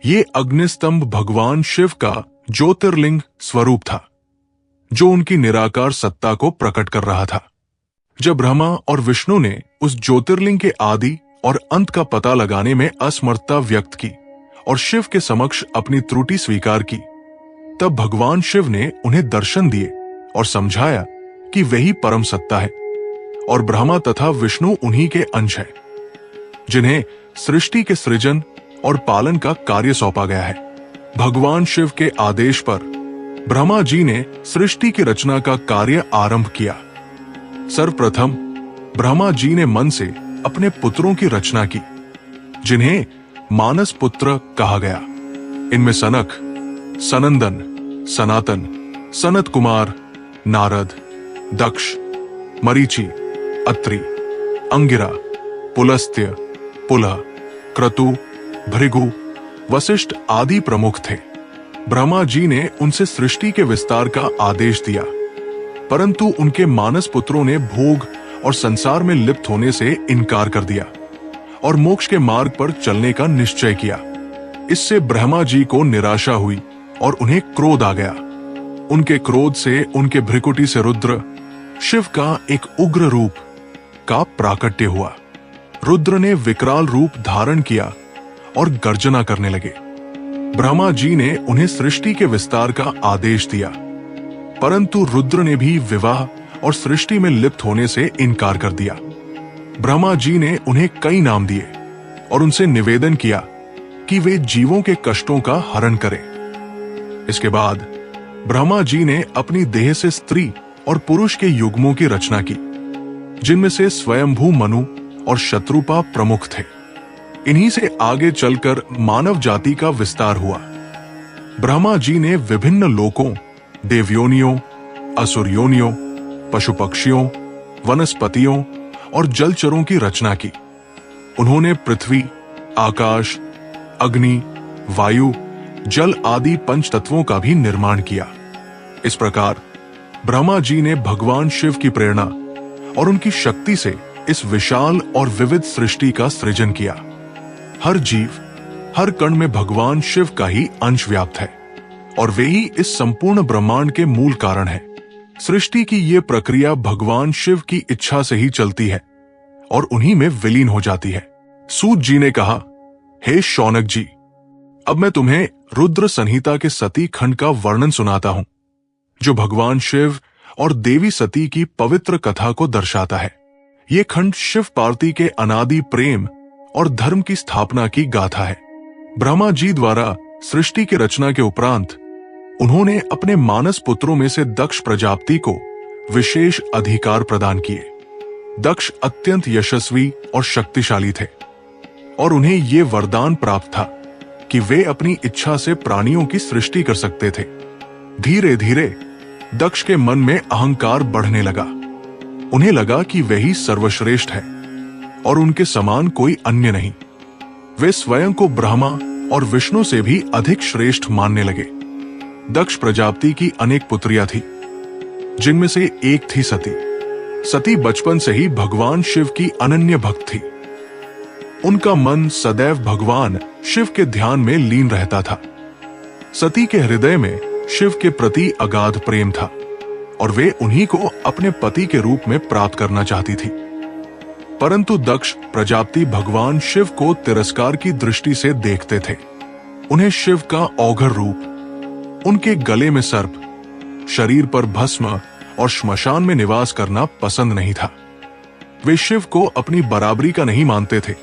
ये अग्निस्तंभ भगवान शिव का ज्योतिर्लिंग स्वरूप था, जो उनकी निराकार सत्ता को प्रकट कर रहा था। जब ब्रह्मा और विष्णु ने उस ज्योतिर्लिंग के आदि और अंत का पता लगाने में असमर्थता व्यक्त की और शिव के समक्ष अपनी त्रुटि स्वीकार की, तब भगवान शिव ने उन्हें दर्शन दिए और समझाया कि वही परम सत्ता है और ब्रह्मा तथा विष्णु उन्हीं के अंश हैं, जिन्हें सृष्टि के सृजन और पालन का कार्य सौंपा गया है। भगवान शिव के आदेश पर ब्रह्मा जी ने सृष्टि की रचना का कार्य आरंभ किया। सर्वप्रथम ब्रह्मा जी ने मन से अपने पुत्रों की रचना की, जिन्हें मानस पुत्र कहा गया। इनमें सनक, सनंदन, सनातन, सनत कुमार, नारद, दक्ष, मरीचि, अत्रि, अंगिरा, पुलस्त्य, पुलह, क्रतु, भृगु, वशिष्ठ आदि प्रमुख थे। ब्रह्मा जी ने उनसे सृष्टि के विस्तार का आदेश दिया, परंतु उनके मानस पुत्रों ने भोग और संसार में लिप्त होने से इनकार कर दिया और मोक्ष के मार्ग पर चलने का निश्चय किया। इससे ब्रह्मा जी को निराशा हुई और उन्हें क्रोध आ गया। उनके क्रोध से उनके भ्रिकुटी से रुद्र, शिव का एक उग्र रूप का प्राकट्य हुआ। रुद्र ने विकराल रूप धारण किया और गर्जना करने लगे। ब्रह्मा जी ने उन्हें सृष्टि के विस्तार का आदेश दिया, परंतु रुद्र ने भी विवाह और सृष्टि में लिप्त होने से इनकार कर दिया। ब्रह्मा जी ने उन्हें कई नाम दिए और उनसे निवेदन किया कि वे जीवों के कष्टों का हरण करें। इसके बाद ब्रह्मा जी ने अपनी देह से स्त्री और पुरुष के युग्मों की रचना की, जिनमें से स्वयंभू मनु और शत्रुपा प्रमुख थे। इन्हीं से आगे चलकर मानव जाति का विस्तार हुआ। ब्रह्मा जी ने विभिन्न लोकों, देवयोनियों, असुरयोनियों, पशु पक्षियों, वनस्पतियों और जलचरों की रचना की। उन्होंने पृथ्वी, आकाश, अग्नि, वायु, जल आदि पंच तत्वों का भी निर्माण किया। इस प्रकार ब्रह्मा जी ने भगवान शिव की प्रेरणा और उनकी शक्ति से इस विशाल और विविध सृष्टि का सृजन किया। हर जीव, हर कण में भगवान शिव का ही अंश व्याप्त है और वे ही इस संपूर्ण ब्रह्मांड के मूल कारण हैं। सृष्टि की ये प्रक्रिया भगवान शिव की इच्छा से ही चलती है और उन्हीं में विलीन हो जाती है। सूत जी ने कहा, हे शौनक जी, अब मैं तुम्हें रुद्र संहिता के सती खंड का वर्णन सुनाता हूं, जो भगवान शिव और देवी सती की पवित्र कथा को दर्शाता है। ये खंड शिव पार्वती के अनादि प्रेम और धर्म की स्थापना की गाथा है। ब्रह्मा जी द्वारा सृष्टि की रचना के उपरांत उन्होंने अपने मानस पुत्रों में से दक्ष प्रजापति को विशेष अधिकार प्रदान किए। दक्ष अत्यंत यशस्वी और शक्तिशाली थे और उन्हें ये वरदान प्राप्त था कि वे अपनी इच्छा से प्राणियों की सृष्टि कर सकते थे। धीरे धीरे दक्ष के मन में अहंकार बढ़ने लगा। उन्हें लगा कि वही सर्वश्रेष्ठ है और उनके समान कोई अन्य नहीं। वे स्वयं को ब्रह्मा और विष्णु से भी अधिक श्रेष्ठ मानने लगे। दक्ष प्रजापति की अनेक पुत्रियां थी, जिनमें से एक थी सती। सती बचपन से ही भगवान शिव की अनन्य भक्त थी। उनका मन सदैव भगवान शिव के ध्यान में लीन रहता था। सती के हृदय में शिव के प्रति अगाध प्रेम था और वे उन्हीं को अपने पति के रूप में प्राप्त करना चाहती थी। परंतु दक्ष प्रजापति भगवान शिव को तिरस्कार की दृष्टि से देखते थे। उन्हें शिव का औघर रूप, उनके गले में सर्प, शरीर पर भस्म और श्मशान में निवास करना पसंद नहीं था। वे शिव को अपनी बराबरी का नहीं मानते थे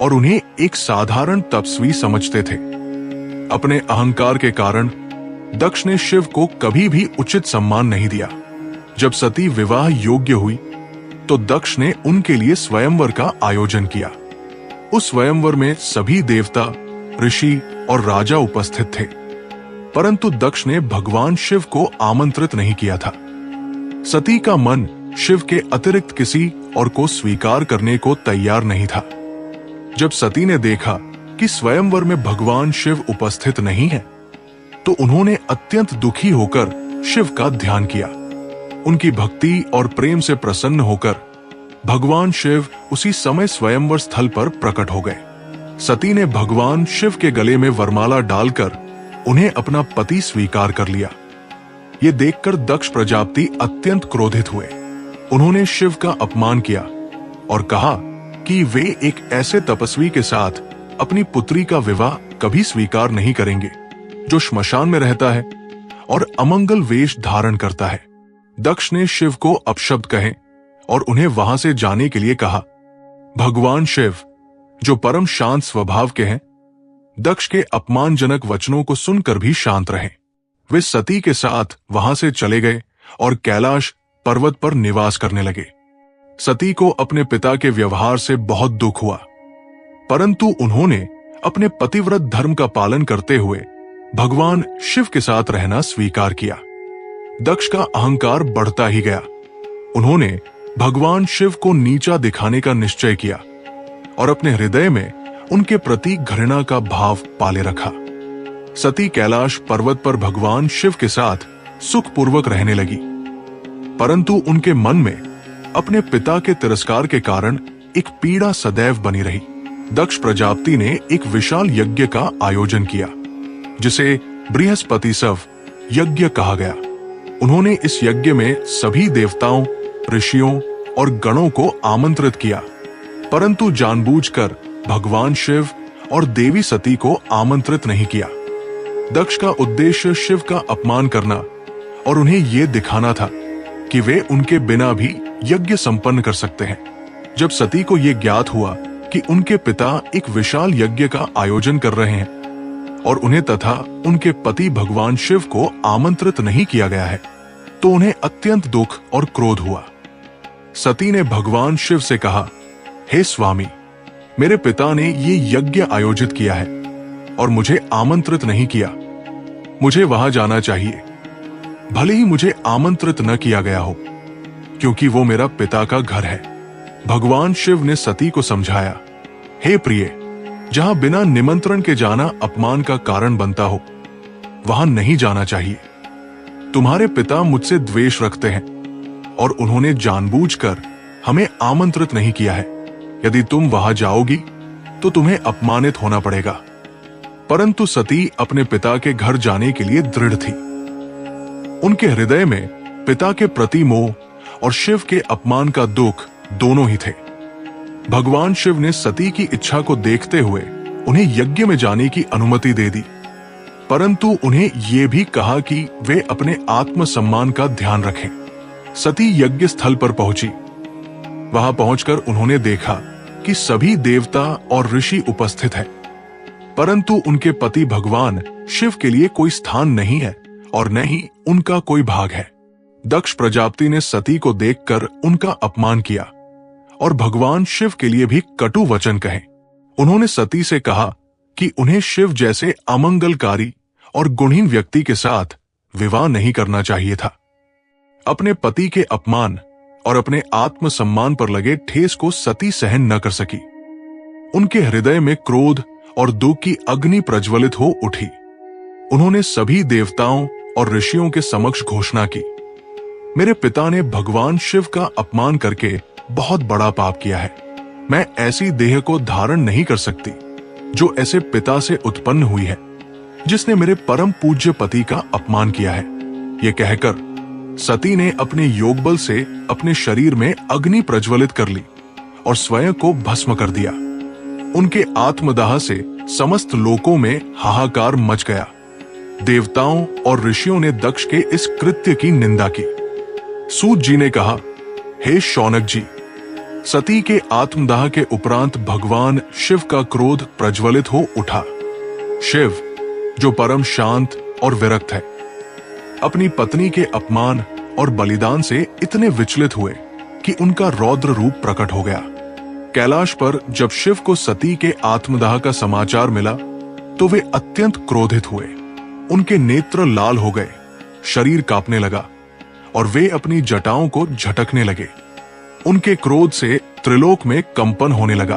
और उन्हें एक साधारण तपस्वी समझते थे। अपने अहंकार के कारण दक्ष ने शिव को कभी भी उचित सम्मान नहीं दिया। जब सती विवाह योग्य हुई तो दक्ष ने उनके लिए स्वयंवर का आयोजन किया। उस स्वयंवर में सभी देवता, ऋषि और राजा उपस्थित थे, परंतु दक्ष ने भगवान शिव को आमंत्रित नहीं किया था। सती का मन शिव के अतिरिक्त किसी और को स्वीकार करने को तैयार नहीं था। जब सती ने देखा कि स्वयंवर में भगवान शिव उपस्थित नहीं है, तो उन्होंने अत्यंत दुखी होकर शिव का ध्यान किया। उनकी भक्ति और प्रेम से प्रसन्न होकर भगवान शिव उसी समय स्वयंवर स्थल पर प्रकट हो गए। सती ने भगवान शिव के गले में वरमाला डालकर उन्हें अपना पति स्वीकार कर लिया। ये देखकर दक्ष प्रजापति अत्यंत क्रोधित हुए उन्होंने शिव का अपमान किया और कहा कि वे एक ऐसे तपस्वी के साथ अपनी पुत्री का विवाह कभी स्वीकार नहीं करेंगे जो श्मशान में रहता है और अमंगल वेश धारण करता है। दक्ष ने शिव को अपशब्द कहे और उन्हें वहां से जाने के लिए कहा। भगवान शिव, जो परम शांत स्वभाव के हैं, दक्ष के अपमानजनक वचनों को सुनकर भी शांत रहे। वे सती के साथ वहां से चले गए और कैलाश पर्वत पर निवास करने लगे। सती को अपने पिता के व्यवहार से बहुत दुख हुआ, परंतु उन्होंने अपने पतिव्रत धर्म का पालन करते हुए भगवान शिव के साथ रहना स्वीकार किया। दक्ष का अहंकार बढ़ता ही गया। उन्होंने भगवान शिव को नीचा दिखाने का निश्चय किया और अपने हृदय में उनके प्रति घृणा का भाव पाले रखा। सती कैलाश पर्वत पर भगवान शिव के साथ सुखपूर्वक रहने लगी, परंतु उनके मन में अपने पिता के तिरस्कार के कारण एक पीड़ा सदैव बनी रही। दक्ष प्रजापति ने एक विशाल यज्ञ का आयोजन किया, जिसे बृहस्पतिसव यज्ञ कहा गया। उन्होंने इस यज्ञ में सभी देवताओं, ऋषियों और गणों को आमंत्रित किया, परंतु जानबूझकर भगवान शिव और देवी सती को आमंत्रित नहीं किया। दक्ष का उद्देश्य शिव का अपमान करना और उन्हें यह दिखाना था कि वे उनके बिना भी यज्ञ संपन्न कर सकते हैं। जब सती को यह ज्ञात हुआ कि उनके पिता एक विशाल यज्ञ का आयोजन कर रहे हैं और उन्हें तथा उनके पति भगवान शिव को आमंत्रित नहीं किया गया है, तो उन्हें अत्यंत दुख और क्रोध हुआ। सती ने भगवान शिव से कहा, हे स्वामी, मेरे पिता ने ये यज्ञ आयोजित किया है और मुझे आमंत्रित नहीं किया। मुझे वहां जाना चाहिए, भले ही मुझे आमंत्रित न किया गया हो, क्योंकि वो मेरा पिता का घर है। भगवान शिव ने सती को समझाया, हे प्रिय, जहां बिना निमंत्रण के जाना अपमान का कारण बनता हो, वहां नहीं जाना चाहिए। तुम्हारे पिता मुझसे द्वेष रखते हैं और उन्होंने जानबूझकर हमें आमंत्रित नहीं किया है। यदि तुम वहां जाओगी तो तुम्हें अपमानित होना पड़ेगा। परंतु सती अपने पिता के घर जाने के लिए दृढ़ थी। उनके हृदय में पिता के प्रति मोह और शिव के अपमान का दुख दोनों ही थे। भगवान शिव ने सती की इच्छा को देखते हुए उन्हें यज्ञ में जाने की अनुमति दे दी, परंतु उन्हें यह भी कहा कि वे अपने आत्मसम्मान का ध्यान रखें। सती यज्ञ स्थल पर पहुंची। वहां पहुंचकर उन्होंने देखा कि सभी देवता और ऋषि उपस्थित हैं, परंतु उनके पति भगवान शिव के लिए कोई स्थान नहीं है और न ही उनका कोई भाग है। दक्ष प्रजापति ने सती को देखकर उनका अपमान किया और भगवान शिव के लिए भी कटु वचन कहे। उन्होंने सती से कहा कि उन्हें शिव जैसे अमंगलकारी और गुणहीन व्यक्ति के साथ विवाह नहीं करना चाहिए था। अपने पति के अपमान और अपने आत्मसम्मान पर लगे ठेस को सती सहन न कर सकी। उनके हृदय में क्रोध और दुख की अग्नि प्रज्वलित हो उठी। उन्होंने सभी देवताओं और ऋषियों के समक्ष घोषणा की, मेरे पिता ने भगवान शिव का अपमान करके बहुत बड़ा पाप किया है। मैं ऐसी देह को धारण नहीं कर सकती जो ऐसे पिता से उत्पन्न हुई है, जिसने मेरे परम पूज्य पति का अपमान किया है। ये कहकर सती ने अपने योगबल से अपने शरीर में अग्नि प्रज्वलित कर ली और स्वयं को भस्म कर दिया। उनके आत्मदाह से समस्त लोकों में हाहाकार मच गया। देवताओं और ऋषियों ने दक्ष के इस कृत्य की निंदा की। सूत जी ने कहा, हे शौनक जी, सती के आत्मदाह के उपरांत भगवान शिव का क्रोध प्रज्वलित हो उठा। शिव, जो परम शांत और विरक्त है, अपनी पत्नी के अपमान और बलिदान से इतने विचलित हुए कि उनका रौद्र रूप प्रकट हो गया। कैलाश पर जब शिव को सती के आत्मदाह का समाचार मिला तो वे अत्यंत क्रोधित हुए। उनके नेत्र लाल हो गए, शरीर कांपने लगा और वे अपनी जटाओं को झटकने लगे। उनके क्रोध से त्रिलोक में कंपन होने लगा।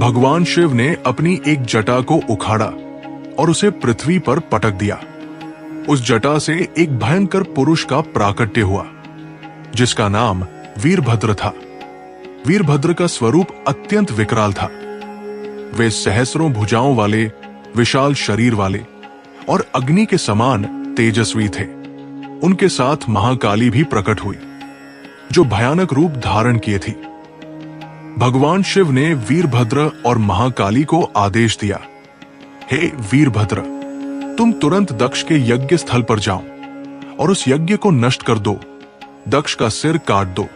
भगवान शिव ने अपनी एक जटा को उखाड़ा और उसे पृथ्वी पर पटक दिया। उस जटा से एक भयंकर पुरुष का प्राकट्य हुआ, जिसका नाम वीरभद्र था। वीरभद्र का स्वरूप अत्यंत विकराल था। वे सहस्रों भुजाओं वाले, विशाल शरीर वाले और अग्नि के समान तेजस्वी थे। उनके साथ महाकाली भी प्रकट हुई। जो भयानक रूप धारण किए थी। भगवान शिव ने वीरभद्र और महाकाली को आदेश दिया, हे वीरभद्र, तुम तुरंत दक्ष के यज्ञ स्थल पर जाओ और उस यज्ञ को नष्ट कर दो, दक्ष का सिर काट दो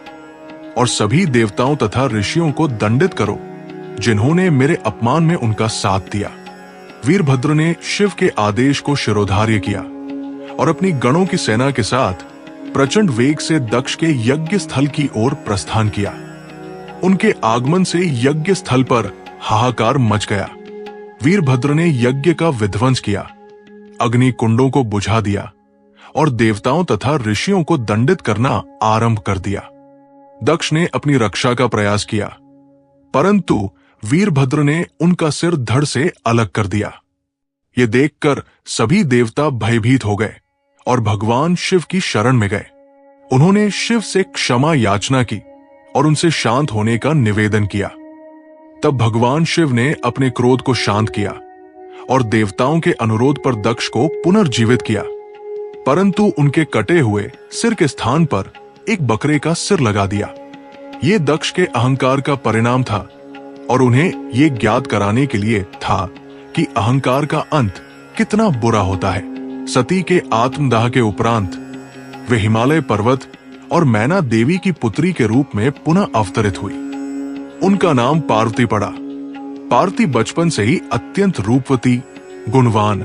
और सभी देवताओं तथा ऋषियों को दंडित करो जिन्होंने मेरे अपमान में उनका साथ दिया। वीरभद्र ने शिव के आदेश को शिरोधार्य किया और अपनी गणों की सेना के साथ प्रचंड वेग से दक्ष के यज्ञ स्थल की ओर प्रस्थान किया। उनके आगमन से यज्ञ स्थल पर हाहाकार मच गया। वीरभद्र ने यज्ञ का विध्वंस किया, अग्नि कुंडों को बुझा दिया और देवताओं तथा ऋषियों को दंडित करना आरंभ कर दिया। दक्ष ने अपनी रक्षा का प्रयास किया, परंतु वीरभद्र ने उनका सिर धड़ से अलग कर दिया। ये देखकर सभी देवता भयभीत हो गए और भगवान शिव की शरण में गए। उन्होंने शिव से क्षमा याचना की और उनसे शांत होने का निवेदन किया। तब भगवान शिव ने अपने क्रोध को शांत किया और देवताओं के अनुरोध पर दक्ष को पुनर्जीवित किया, परंतु उनके कटे हुए सिर के स्थान पर एक बकरे का सिर लगा दिया। ये दक्ष के अहंकार का परिणाम था और उन्हें ये ज्ञात कराने के लिए था कि अहंकार का अंत कितना बुरा होता है। सती के आत्मदाह के उपरांत वे हिमालय पर्वत और मैना देवी की पुत्री के रूप में पुनः अवतरित हुई। उनका नाम पार्वती पड़ा। पार्वती बचपन से ही अत्यंत रूपवती, गुणवान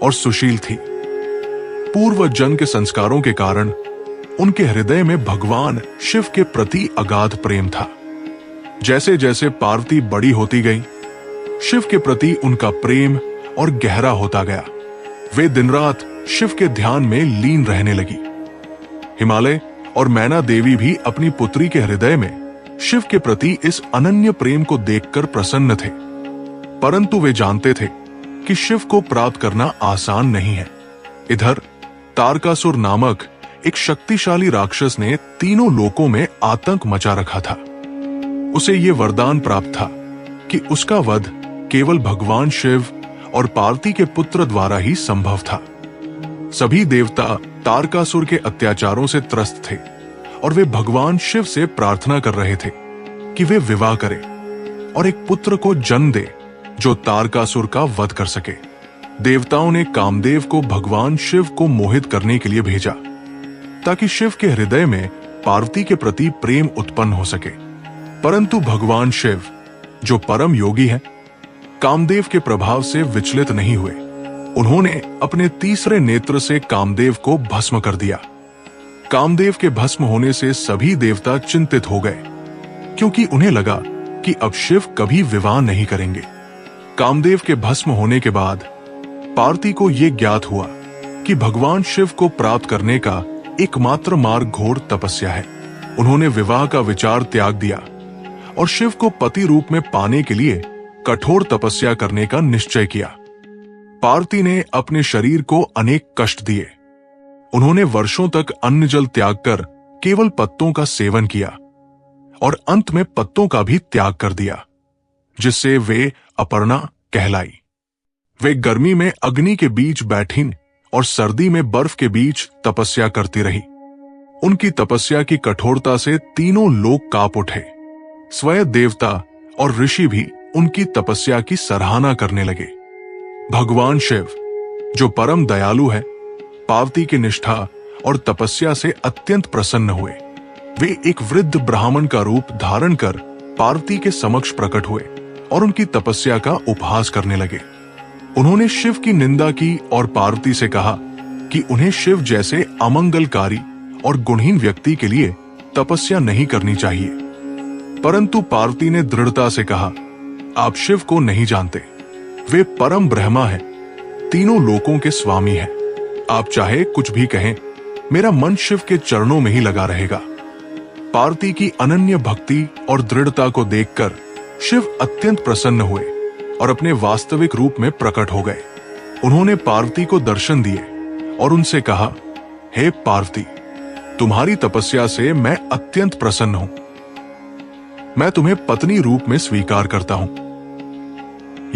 और सुशील थी। पूर्व जन्म के संस्कारों के कारण उनके हृदय में भगवान शिव के प्रति अगाध प्रेम था। जैसे जैसे पार्वती बड़ी होती गई, शिव के प्रति उनका प्रेम और गहरा होता गया। वे दिन रात शिव के ध्यान में लीन रहने लगी। हिमालय और मैना देवी भी अपनी पुत्री के हृदय में शिव के प्रति इस अनन्य प्रेम को देखकर प्रसन्न थे, परंतु वे जानते थे कि शिव को प्राप्त करना आसान नहीं है। इधर तारकासुर नामक एक शक्तिशाली राक्षस ने तीनों लोकों में आतंक मचा रखा था। उसे ये वरदान प्राप्त था कि उसका वध केवल भगवान शिव और पार्वती के पुत्र द्वारा ही संभव था। सभी देवता तारकासुर के अत्याचारों से त्रस्त थे और वे भगवान शिव से प्रार्थना कर रहे थे कि वे विवाह करें और एक पुत्र को जन्म दे जो तारकासुर का वध कर सके। देवताओं ने कामदेव को भगवान शिव को मोहित करने के लिए भेजा ताकि शिव के हृदय में पार्वती के प्रति प्रेम उत्पन्न हो सके, परंतु भगवान शिव जो परम योगी है, कामदेव के प्रभाव से विचलित नहीं हुए। उन्होंने अपने तीसरे नेत्र से कामदेव को भस्म कर दिया। कामदेव के भस्म होने से सभी देवता चिंतित हो गए, क्योंकि उन्हें लगा कि अब शिव कभी विवाह नहीं करेंगे। कामदेव के भस्म होने के बाद पार्वती को यह ज्ञात हुआ कि भगवान शिव को प्राप्त करने का एकमात्र मार्ग घोर तपस्या है। उन्होंने विवाह का विचार त्याग दिया और शिव को पति रूप में पाने के लिए कठोर तपस्या करने का निश्चय किया। पार्वती ने अपने शरीर को अनेक कष्ट दिए। उन्होंने वर्षों तक अन्न जल त्याग कर केवल पत्तों का सेवन किया और अंत में पत्तों का भी त्याग कर दिया, जिससे वे अपर्णा कहलाई। वे गर्मी में अग्नि के बीच बैठी और सर्दी में बर्फ के बीच तपस्या करती रही। उनकी तपस्या की कठोरता से तीनों लोग कांप उठे। स्वयं देवता और ऋषि भी उनकी तपस्या की सराहना करने लगे। भगवान शिव जो परम दयालु है, पार्वती की निष्ठा और तपस्या से अत्यंत प्रसन्न हुए। वे एक वृद्ध ब्राह्मण का रूप धारण कर पार्वती के समक्ष प्रकट हुए और उनकी तपस्या का उपहास करने लगे। उन्होंने शिव की निंदा की और पार्वती से कहा कि उन्हें शिव जैसे अमंगलकारी और गुणहीन व्यक्ति के लिए तपस्या नहीं करनी चाहिए। परंतु पार्वती ने दृढ़ता से कहा, आप शिव को नहीं जानते। वे परम ब्रह्मा हैं, तीनों लोकों के स्वामी हैं। आप चाहे कुछ भी कहें, मेरा मन शिव के चरणों में ही लगा रहेगा। पार्वती की अनन्य भक्ति और दृढ़ता को देखकर शिव अत्यंत प्रसन्न हुए और अपने वास्तविक रूप में प्रकट हो गए। उन्होंने पार्वती को दर्शन दिए और उनसे कहा, हे पार्वती, तुम्हारी तपस्या से मैं अत्यंत प्रसन्न हूं। मैं तुम्हें पत्नी रूप में स्वीकार करता हूं।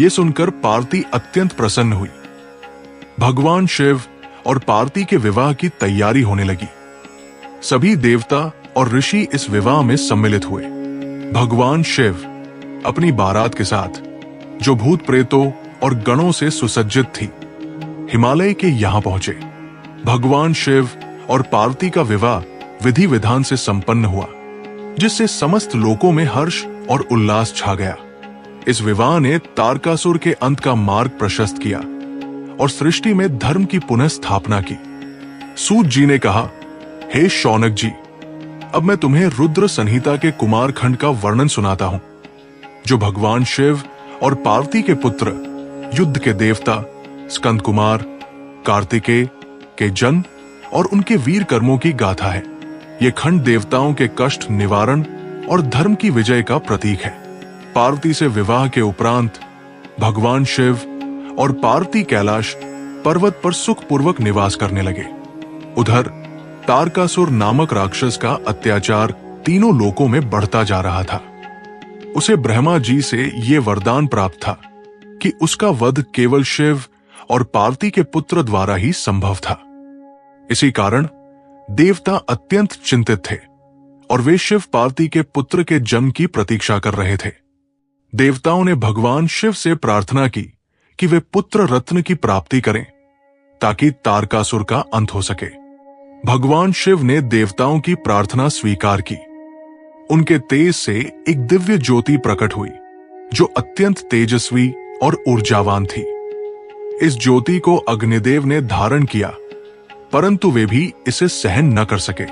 यह सुनकर पार्वती अत्यंत प्रसन्न हुई। भगवान शिव और पार्वती के विवाह की तैयारी होने लगी। सभी देवता और ऋषि इस विवाह में सम्मिलित हुए। भगवान शिव अपनी बारात के साथ, जो भूत प्रेतों और गणों से सुसज्जित थी, हिमालय के यहां पहुंचे। भगवान शिव और पार्वती का विवाह विधि विधान से संपन्न हुआ, जिससे समस्त लोकों में हर्ष और उल्लास छा गया। इस विवाह ने तारकासुर के अंत का मार्ग प्रशस्त किया और सृष्टि में धर्म की पुनः स्थापना की। सूत जी ने कहा, हे शौनक जी, अब मैं तुम्हें रुद्र संहिता के कुमार खंड का वर्णन सुनाता हूं, जो भगवान शिव और पार्वती के पुत्र, युद्ध के देवता स्कंद कुमार कार्तिकेय के जन्म और उनके वीर कर्मों की गाथा है। ये खंड देवताओं के कष्ट निवारण और धर्म की विजय का प्रतीक है। पार्वती से विवाह के उपरांत भगवान शिव और पार्वती कैलाश पर्वत पर सुखपूर्वक निवास करने लगे। उधर तारकासुर नामक राक्षस का अत्याचार तीनों लोकों में बढ़ता जा रहा था। उसे ब्रह्मा जी से ये वरदान प्राप्त था कि उसका वध केवल शिव और पार्वती के पुत्र द्वारा ही संभव था। इसी कारण देवता अत्यंत चिंतित थे और वे शिव पार्वती के पुत्र के जन्म की प्रतीक्षा कर रहे थे। देवताओं ने भगवान शिव से प्रार्थना की कि वे पुत्र रत्न की प्राप्ति करें ताकि तारकासुर का अंत हो सके। भगवान शिव ने देवताओं की प्रार्थना स्वीकार की। उनके तेज से एक दिव्य ज्योति प्रकट हुई, जो अत्यंत तेजस्वी और ऊर्जावान थी। इस ज्योति को अग्निदेव ने धारण किया, परंतु वे भी इसे सहन न कर सके।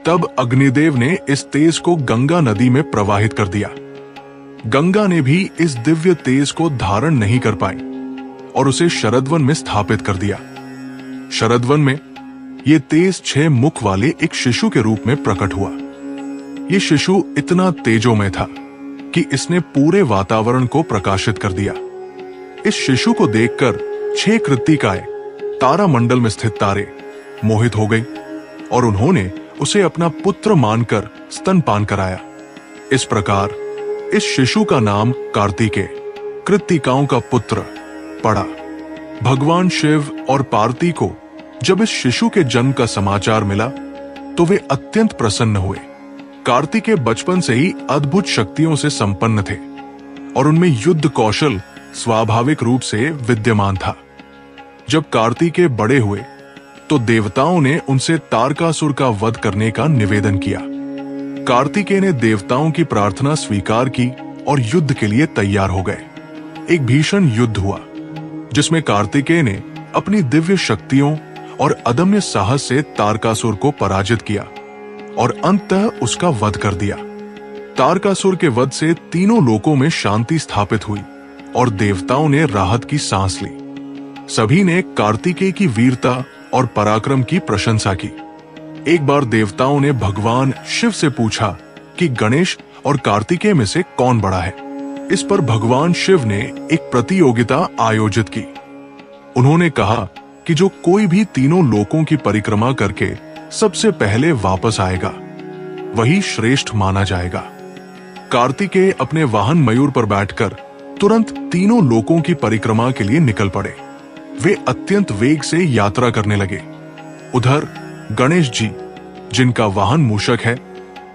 तब अग्निदेव ने इस तेज को गंगा नदी में प्रवाहित कर दिया। गंगा ने भी इस दिव्य तेज को धारण नहीं कर पाई और उसे शरदवन में स्थापित कर दिया। शरदवन में यह तेज 6 मुख वाले एक शिशु के रूप में प्रकट हुआ। यह शिशु इतना तेजोमय था कि इसने पूरे वातावरण को प्रकाशित कर दिया। इस शिशु को देखकर 6 कृत्तिकाएं, तारामंडल में स्थित तारे, मोहित हो गई और उन्होंने उसे अपना पुत्र मानकर स्तनपान कराया। इस प्रकार इस शिशु का नाम कार्तिकेय, कृत्तिकाओं का पुत्र, पड़ा। भगवान शिव और पार्वती को जब इस शिशु के जन्म का समाचार मिला तो वे अत्यंत प्रसन्न हुए। कार्तिकेय बचपन से ही अद्भुत शक्तियों से संपन्न थे और उनमें युद्ध कौशल स्वाभाविक रूप से विद्यमान था। जब कार्तिकेय बड़े हुए तो देवताओं ने उनसे तारकासुर का वध करने का निवेदन किया। कार्तिकेय ने देवताओं की प्रार्थना स्वीकार की और युद्ध के लिए तैयार हो गए। एक भीषण युद्ध हुआ, जिसमें कार्तिकेय ने अपनी दिव्य शक्तियों और अदम्य साहस से तारकासुर को पराजित किया और अंततः उसका वध कर दिया। तारकासुर के वध से तीनों लोकों में शांति स्थापित हुई और देवताओं ने राहत की सांस ली। सभी ने कार्तिकेय की वीरता और पराक्रम की प्रशंसा की। एक बार देवताओं ने भगवान शिव से पूछा कि गणेश और कार्तिकेय में से कौन बड़ा है। इस पर भगवान शिव ने एक प्रतियोगिता आयोजित की। उन्होंने कहा कि जो कोई भी तीनों लोकों की परिक्रमा करके सबसे पहले वापस आएगा, वही श्रेष्ठ माना जाएगा। कार्तिकेय अपने वाहन मयूर पर बैठकर तुरंत तीनों लोकों की परिक्रमा के लिए निकल पड़े। वे अत्यंत वेग से यात्रा करने लगे। उधर गणेश जी, जिनका वाहन मूषक है,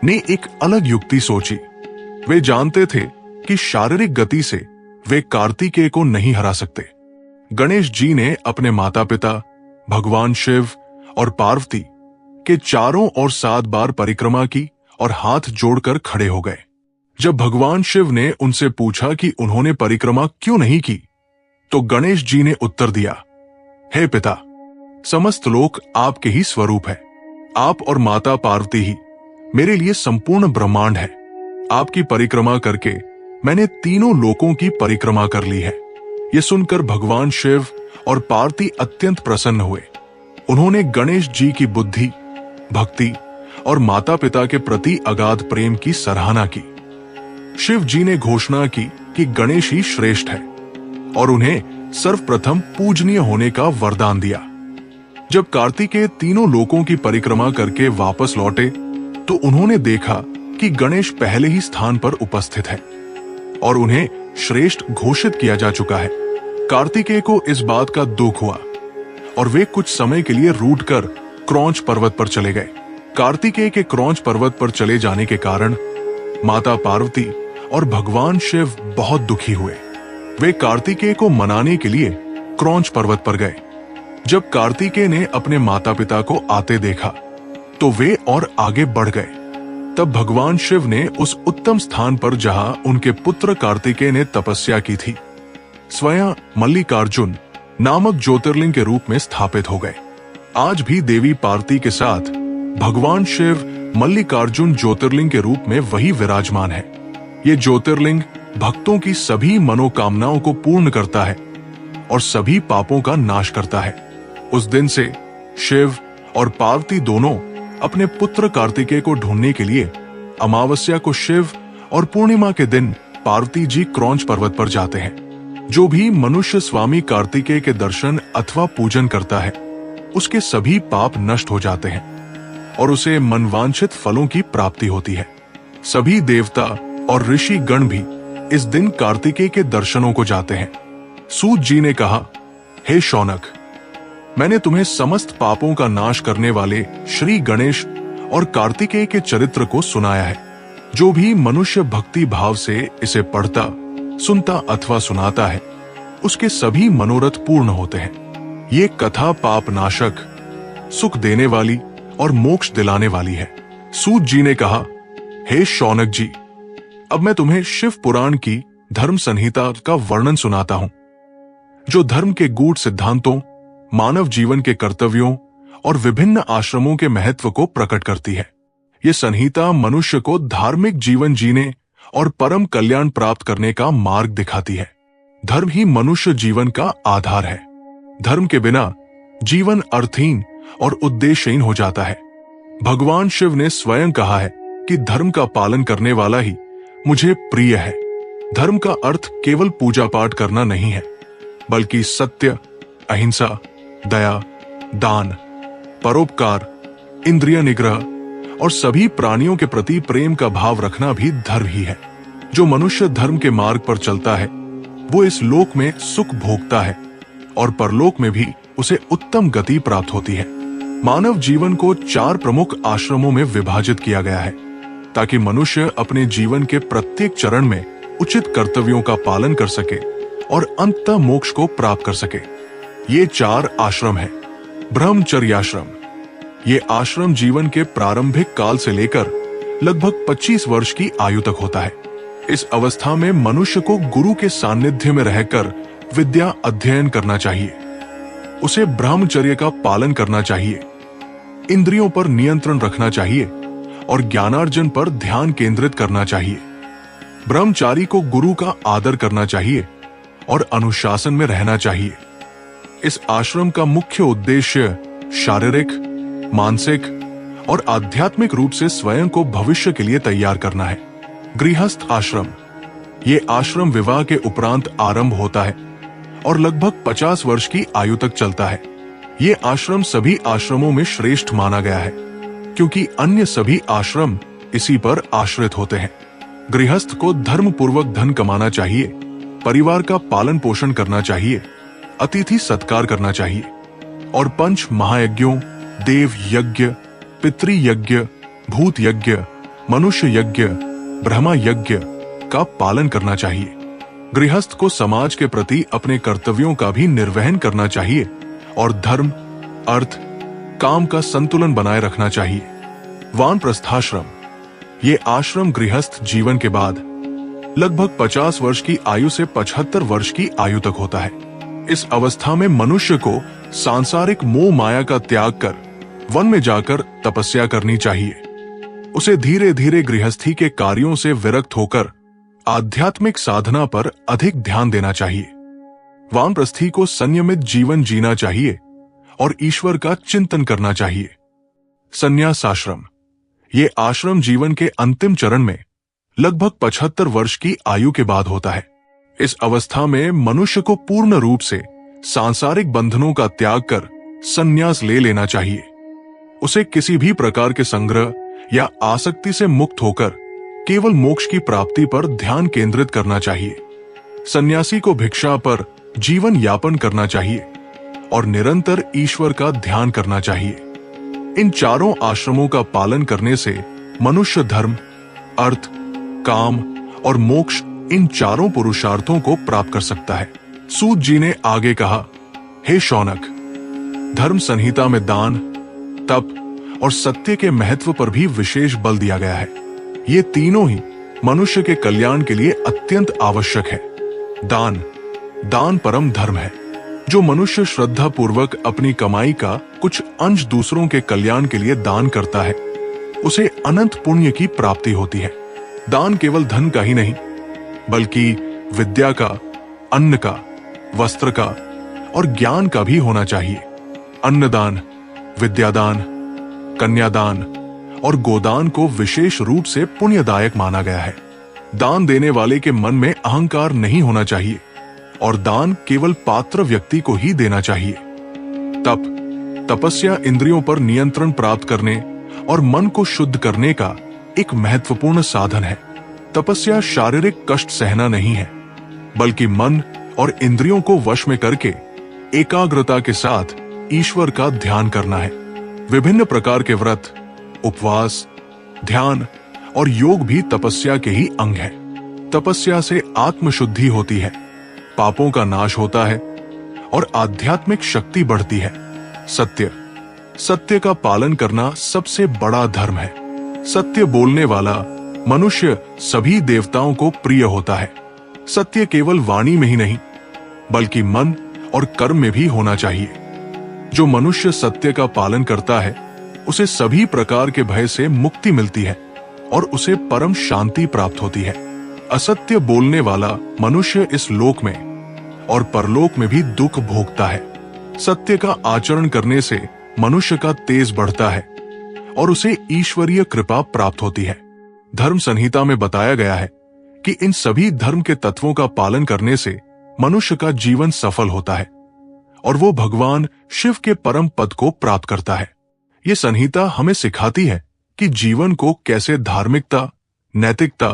ने एक अलग युक्ति सोची। वे जानते थे कि शारीरिक गति से वे कार्तिकेय को नहीं हरा सकते। गणेश जी ने अपने माता पिता भगवान शिव और पार्वती के चारों ओर 7 बार परिक्रमा की और हाथ जोड़कर खड़े हो गए। जब भगवान शिव ने उनसे पूछा कि उन्होंने परिक्रमा क्यों नहीं की, तो गणेश जी ने उत्तर दिया, हे पिता, समस्त लोक आपके ही स्वरूप है। आप और माता पार्वती ही मेरे लिए संपूर्ण ब्रह्मांड है। आपकी परिक्रमा करके मैंने तीनों लोकों की परिक्रमा कर ली है। यह सुनकर भगवान शिव और पार्वती अत्यंत प्रसन्न हुए। उन्होंने गणेश जी की बुद्धि, भक्ति और माता पिता के प्रति अगाध प्रेम की सराहना की। शिव जी ने घोषणा की कि गणेश ही श्रेष्ठ है और उन्हें सर्वप्रथम पूजनीय होने का वरदान दिया। जब कार्तिकेय तीनों लोकों की परिक्रमा करके वापस लौटे तो उन्होंने देखा कि गणेश पहले ही स्थान पर उपस्थित है और उन्हें श्रेष्ठ घोषित किया जा चुका है। कार्तिकेय को इस बात का दुख हुआ और वे कुछ समय के लिए रूठकर क्रौंच पर्वत पर चले गए। कार्तिकेय के क्रौंच पर्वत पर चले जाने के कारण माता पार्वती और भगवान शिव बहुत दुखी हुए। वे कार्तिकेय को मनाने के लिए क्रौंच पर्वत पर गए। जब कार्तिकेय ने अपने माता पिता को आते देखा तो वे और आगे बढ़ गए। तब भगवान शिव ने उस उत्तम स्थान पर जहां उनके पुत्र कार्तिकेय ने तपस्या की थी, स्वयं मल्लिकार्जुन नामक ज्योतिर्लिंग के रूप में स्थापित हो गए। आज भी देवी पार्वती के साथ भगवान शिव मल्लिकार्जुन ज्योतिर्लिंग के रूप में वही विराजमान है। ये ज्योतिर्लिंग भक्तों की सभी मनोकामनाओं को पूर्ण करता है और सभी पापों का नाश करता है। उस दिन से शिव और पार्वती दोनों अपने पुत्र कार्तिकेय को ढूंढने के लिए अमावस्या को शिव और पूर्णिमा के दिन पार्वती जी क्रौंच पर्वत पर जाते हैं। जो भी मनुष्य स्वामी कार्तिकेय के दर्शन अथवा पूजन करता है, उसके सभी पाप नष्ट हो जाते हैं और उसे मनवांछित फलों की प्राप्ति होती है। सभी देवता और ऋषि गण भी इस दिन कार्तिकेय के दर्शनों को जाते हैं। सूत जी ने कहा, हे शौनक, मैंने तुम्हें समस्त पापों का नाश करने वाले श्री गणेश और कार्तिकेय के चरित्र को सुनाया है। जो भी मनुष्य भक्ति भाव से इसे पढ़ता, सुनता अथवा सुनाता है, उसके सभी मनोरथ पूर्ण होते हैं। ये कथा पाप नाशक, सुख देने वाली और मोक्ष दिलाने वाली है। सूत जी ने कहा, हे शौनक जी, अब मैं तुम्हें शिव पुराण की धर्म संहिता का वर्णन सुनाता हूं, जो धर्म के गूढ़ सिद्धांतों, मानव जीवन के कर्तव्यों और विभिन्न आश्रमों के महत्व को प्रकट करती है। ये संहिता मनुष्य को धार्मिक जीवन जीने और परम कल्याण प्राप्त करने का मार्ग दिखाती है। धर्म ही मनुष्य जीवन का आधार है। धर्म के बिना जीवन अर्थहीन और उद्देश्यहीन हो जाता है। भगवान शिव ने स्वयं कहा है कि धर्म का पालन करने वाला ही मुझे प्रिय है। धर्म का अर्थ केवल पूजा पाठ करना नहीं है, बल्कि सत्य, अहिंसा, दया, दान, परोपकार, इंद्रिय निग्रह और सभी प्राणियों के प्रति प्रेम का भाव रखना भी धर्म ही है। जो मनुष्य धर्म के मार्ग पर चलता है, वो इस लोक में सुख भोगता है और परलोक में भी उसे उत्तम गति प्राप्त होती है। मानव जीवन को 4 प्रमुख आश्रमों में विभाजित किया गया है, ताकि मनुष्य अपने जीवन के प्रत्येक चरण में उचित कर्तव्यों का पालन कर सके और अंततः मोक्ष को प्राप्त कर सके। ये 4 आश्रम हैं। ब्रह्मचर्याश्रम, ये आश्रम जीवन के प्रारंभिक काल से लेकर लगभग 25 वर्ष की आयु तक होता है। इस अवस्था में मनुष्य को गुरु के सानिध्य में रहकर विद्या अध्ययन करना चाहिए। उसे ब्रह्मचर्य का पालन करना चाहिए, इंद्रियों पर नियंत्रण रखना चाहिए और ज्ञानार्जन पर ध्यान केंद्रित करना चाहिए। ब्रह्मचारी को गुरु का आदर करना चाहिए और अनुशासन में रहना चाहिए। इस आश्रम का मुख्य उद्देश्य शारीरिक, मानसिक और आध्यात्मिक रूप से स्वयं को भविष्य के लिए तैयार करना है। गृहस्थ आश्रम, ये आश्रम विवाह के उपरांत आरंभ होता है और लगभग 50 वर्ष की आयु तक चलता है। ये आश्रम सभी आश्रमों में श्रेष्ठ माना गया है, क्योंकि अन्य सभी आश्रम इसी पर आश्रित होते हैं। गृहस्थ को धर्म पूर्वक धन कमाना चाहिए, परिवार का पालन पोषण करना चाहिए, अतिथि सत्कार करना चाहिए और 5 महायज्ञों, देव यज्ञ, पितृ यज्ञ, भूत यज्ञ, मनुष्य यज्ञ, ब्रह्मा यज्ञ का पालन करना चाहिए। गृहस्थ को समाज के प्रति अपने कर्तव्यों का भी निर्वहन करना चाहिए और धर्म, अर्थ, काम का संतुलन बनाए रखना चाहिए। वानप्रस्थाश्रम, ये आश्रम गृहस्थ जीवन के बाद लगभग 50 वर्ष की आयु से 75 वर्ष की आयु तक होता है। इस अवस्था में मनुष्य को सांसारिक मोह माया का त्याग कर वन में जाकर तपस्या करनी चाहिए। उसे धीरे धीरे गृहस्थी के कार्यों से विरक्त होकर आध्यात्मिक साधना पर अधिक ध्यान देना चाहिए। वानप्रस्थी को संयमित जीवन जीना चाहिए और ईश्वर का चिंतन करना चाहिए। संन्यास आश्रम, ये आश्रम जीवन के अंतिम चरण में लगभग 75 वर्ष की आयु के बाद होता है। इस अवस्था में मनुष्य को पूर्ण रूप से सांसारिक बंधनों का त्याग कर संन्यास ले लेना चाहिए। उसे किसी भी प्रकार के संग्रह या आसक्ति से मुक्त होकर केवल मोक्ष की प्राप्ति पर ध्यान केंद्रित करना चाहिए। सन्यासी को भिक्षा पर जीवन यापन करना चाहिए और निरंतर ईश्वर का ध्यान करना चाहिए। इन चारों आश्रमों का पालन करने से मनुष्य धर्म, अर्थ, काम और मोक्ष इन चारों पुरुषार्थों को प्राप्त कर सकता है। सूत जी ने आगे कहा, हे शौनक, धर्म संहिता में दान, तप और सत्य के महत्व पर भी विशेष बल दिया गया है। ये तीनों ही मनुष्य के कल्याण के लिए अत्यंत आवश्यक है। दान परम धर्म है। जो मनुष्य श्रद्धा पूर्वक अपनी कमाई का कुछ अंश दूसरों के कल्याण के लिए दान करता है, उसे अनंत पुण्य की प्राप्ति होती है। दान केवल धन का ही नहीं, बल्कि विद्या का, अन्न का, वस्त्र का और ज्ञान का भी होना चाहिए। अन्नदान, विद्यादान, कन्यादान और गोदान को विशेष रूप से पुण्यदायक माना गया है। दान देने वाले के मन में अहंकार नहीं होना चाहिए और दान केवल पात्र व्यक्ति को ही देना चाहिए। तपस्या इंद्रियों पर नियंत्रण प्राप्त करने और मन को शुद्ध करने का एक महत्वपूर्ण साधन है। तपस्या शारीरिक कष्ट सहना नहीं है, बल्कि मन और इंद्रियों को वश में करके एकाग्रता के साथ ईश्वर का ध्यान करना है। विभिन्न प्रकार के व्रत, उपवास, ध्यान और योग भी तपस्या के ही अंग है। तपस्या से आत्मशुद्धि होती है, पापों का नाश होता है और आध्यात्मिक शक्ति बढ़ती है। सत्य का पालन करना सबसे बड़ा धर्म है। सत्य बोलने वाला मनुष्य सभी देवताओं को प्रिय होता है। सत्य केवल वाणी में ही नहीं, बल्कि मन और कर्म में भी होना चाहिए। जो मनुष्य सत्य का पालन करता है, उसे सभी प्रकार के भय से मुक्ति मिलती है और उसे परम शांति प्राप्त होती है। असत्य बोलने वाला मनुष्य इस लोक में और परलोक में भी दुख भोगता है। सत्य का आचरण करने से मनुष्य का तेज बढ़ता है और उसे ईश्वरीय कृपा प्राप्त होती है। धर्म संहिता में बताया गया है कि इन सभी धर्म के तत्वों का पालन करने से मनुष्य का जीवन सफल होता है और वो भगवान शिव के परम पद को प्राप्त करता है। ये संहिता हमें सिखाती है कि जीवन को कैसे धार्मिकता, नैतिकता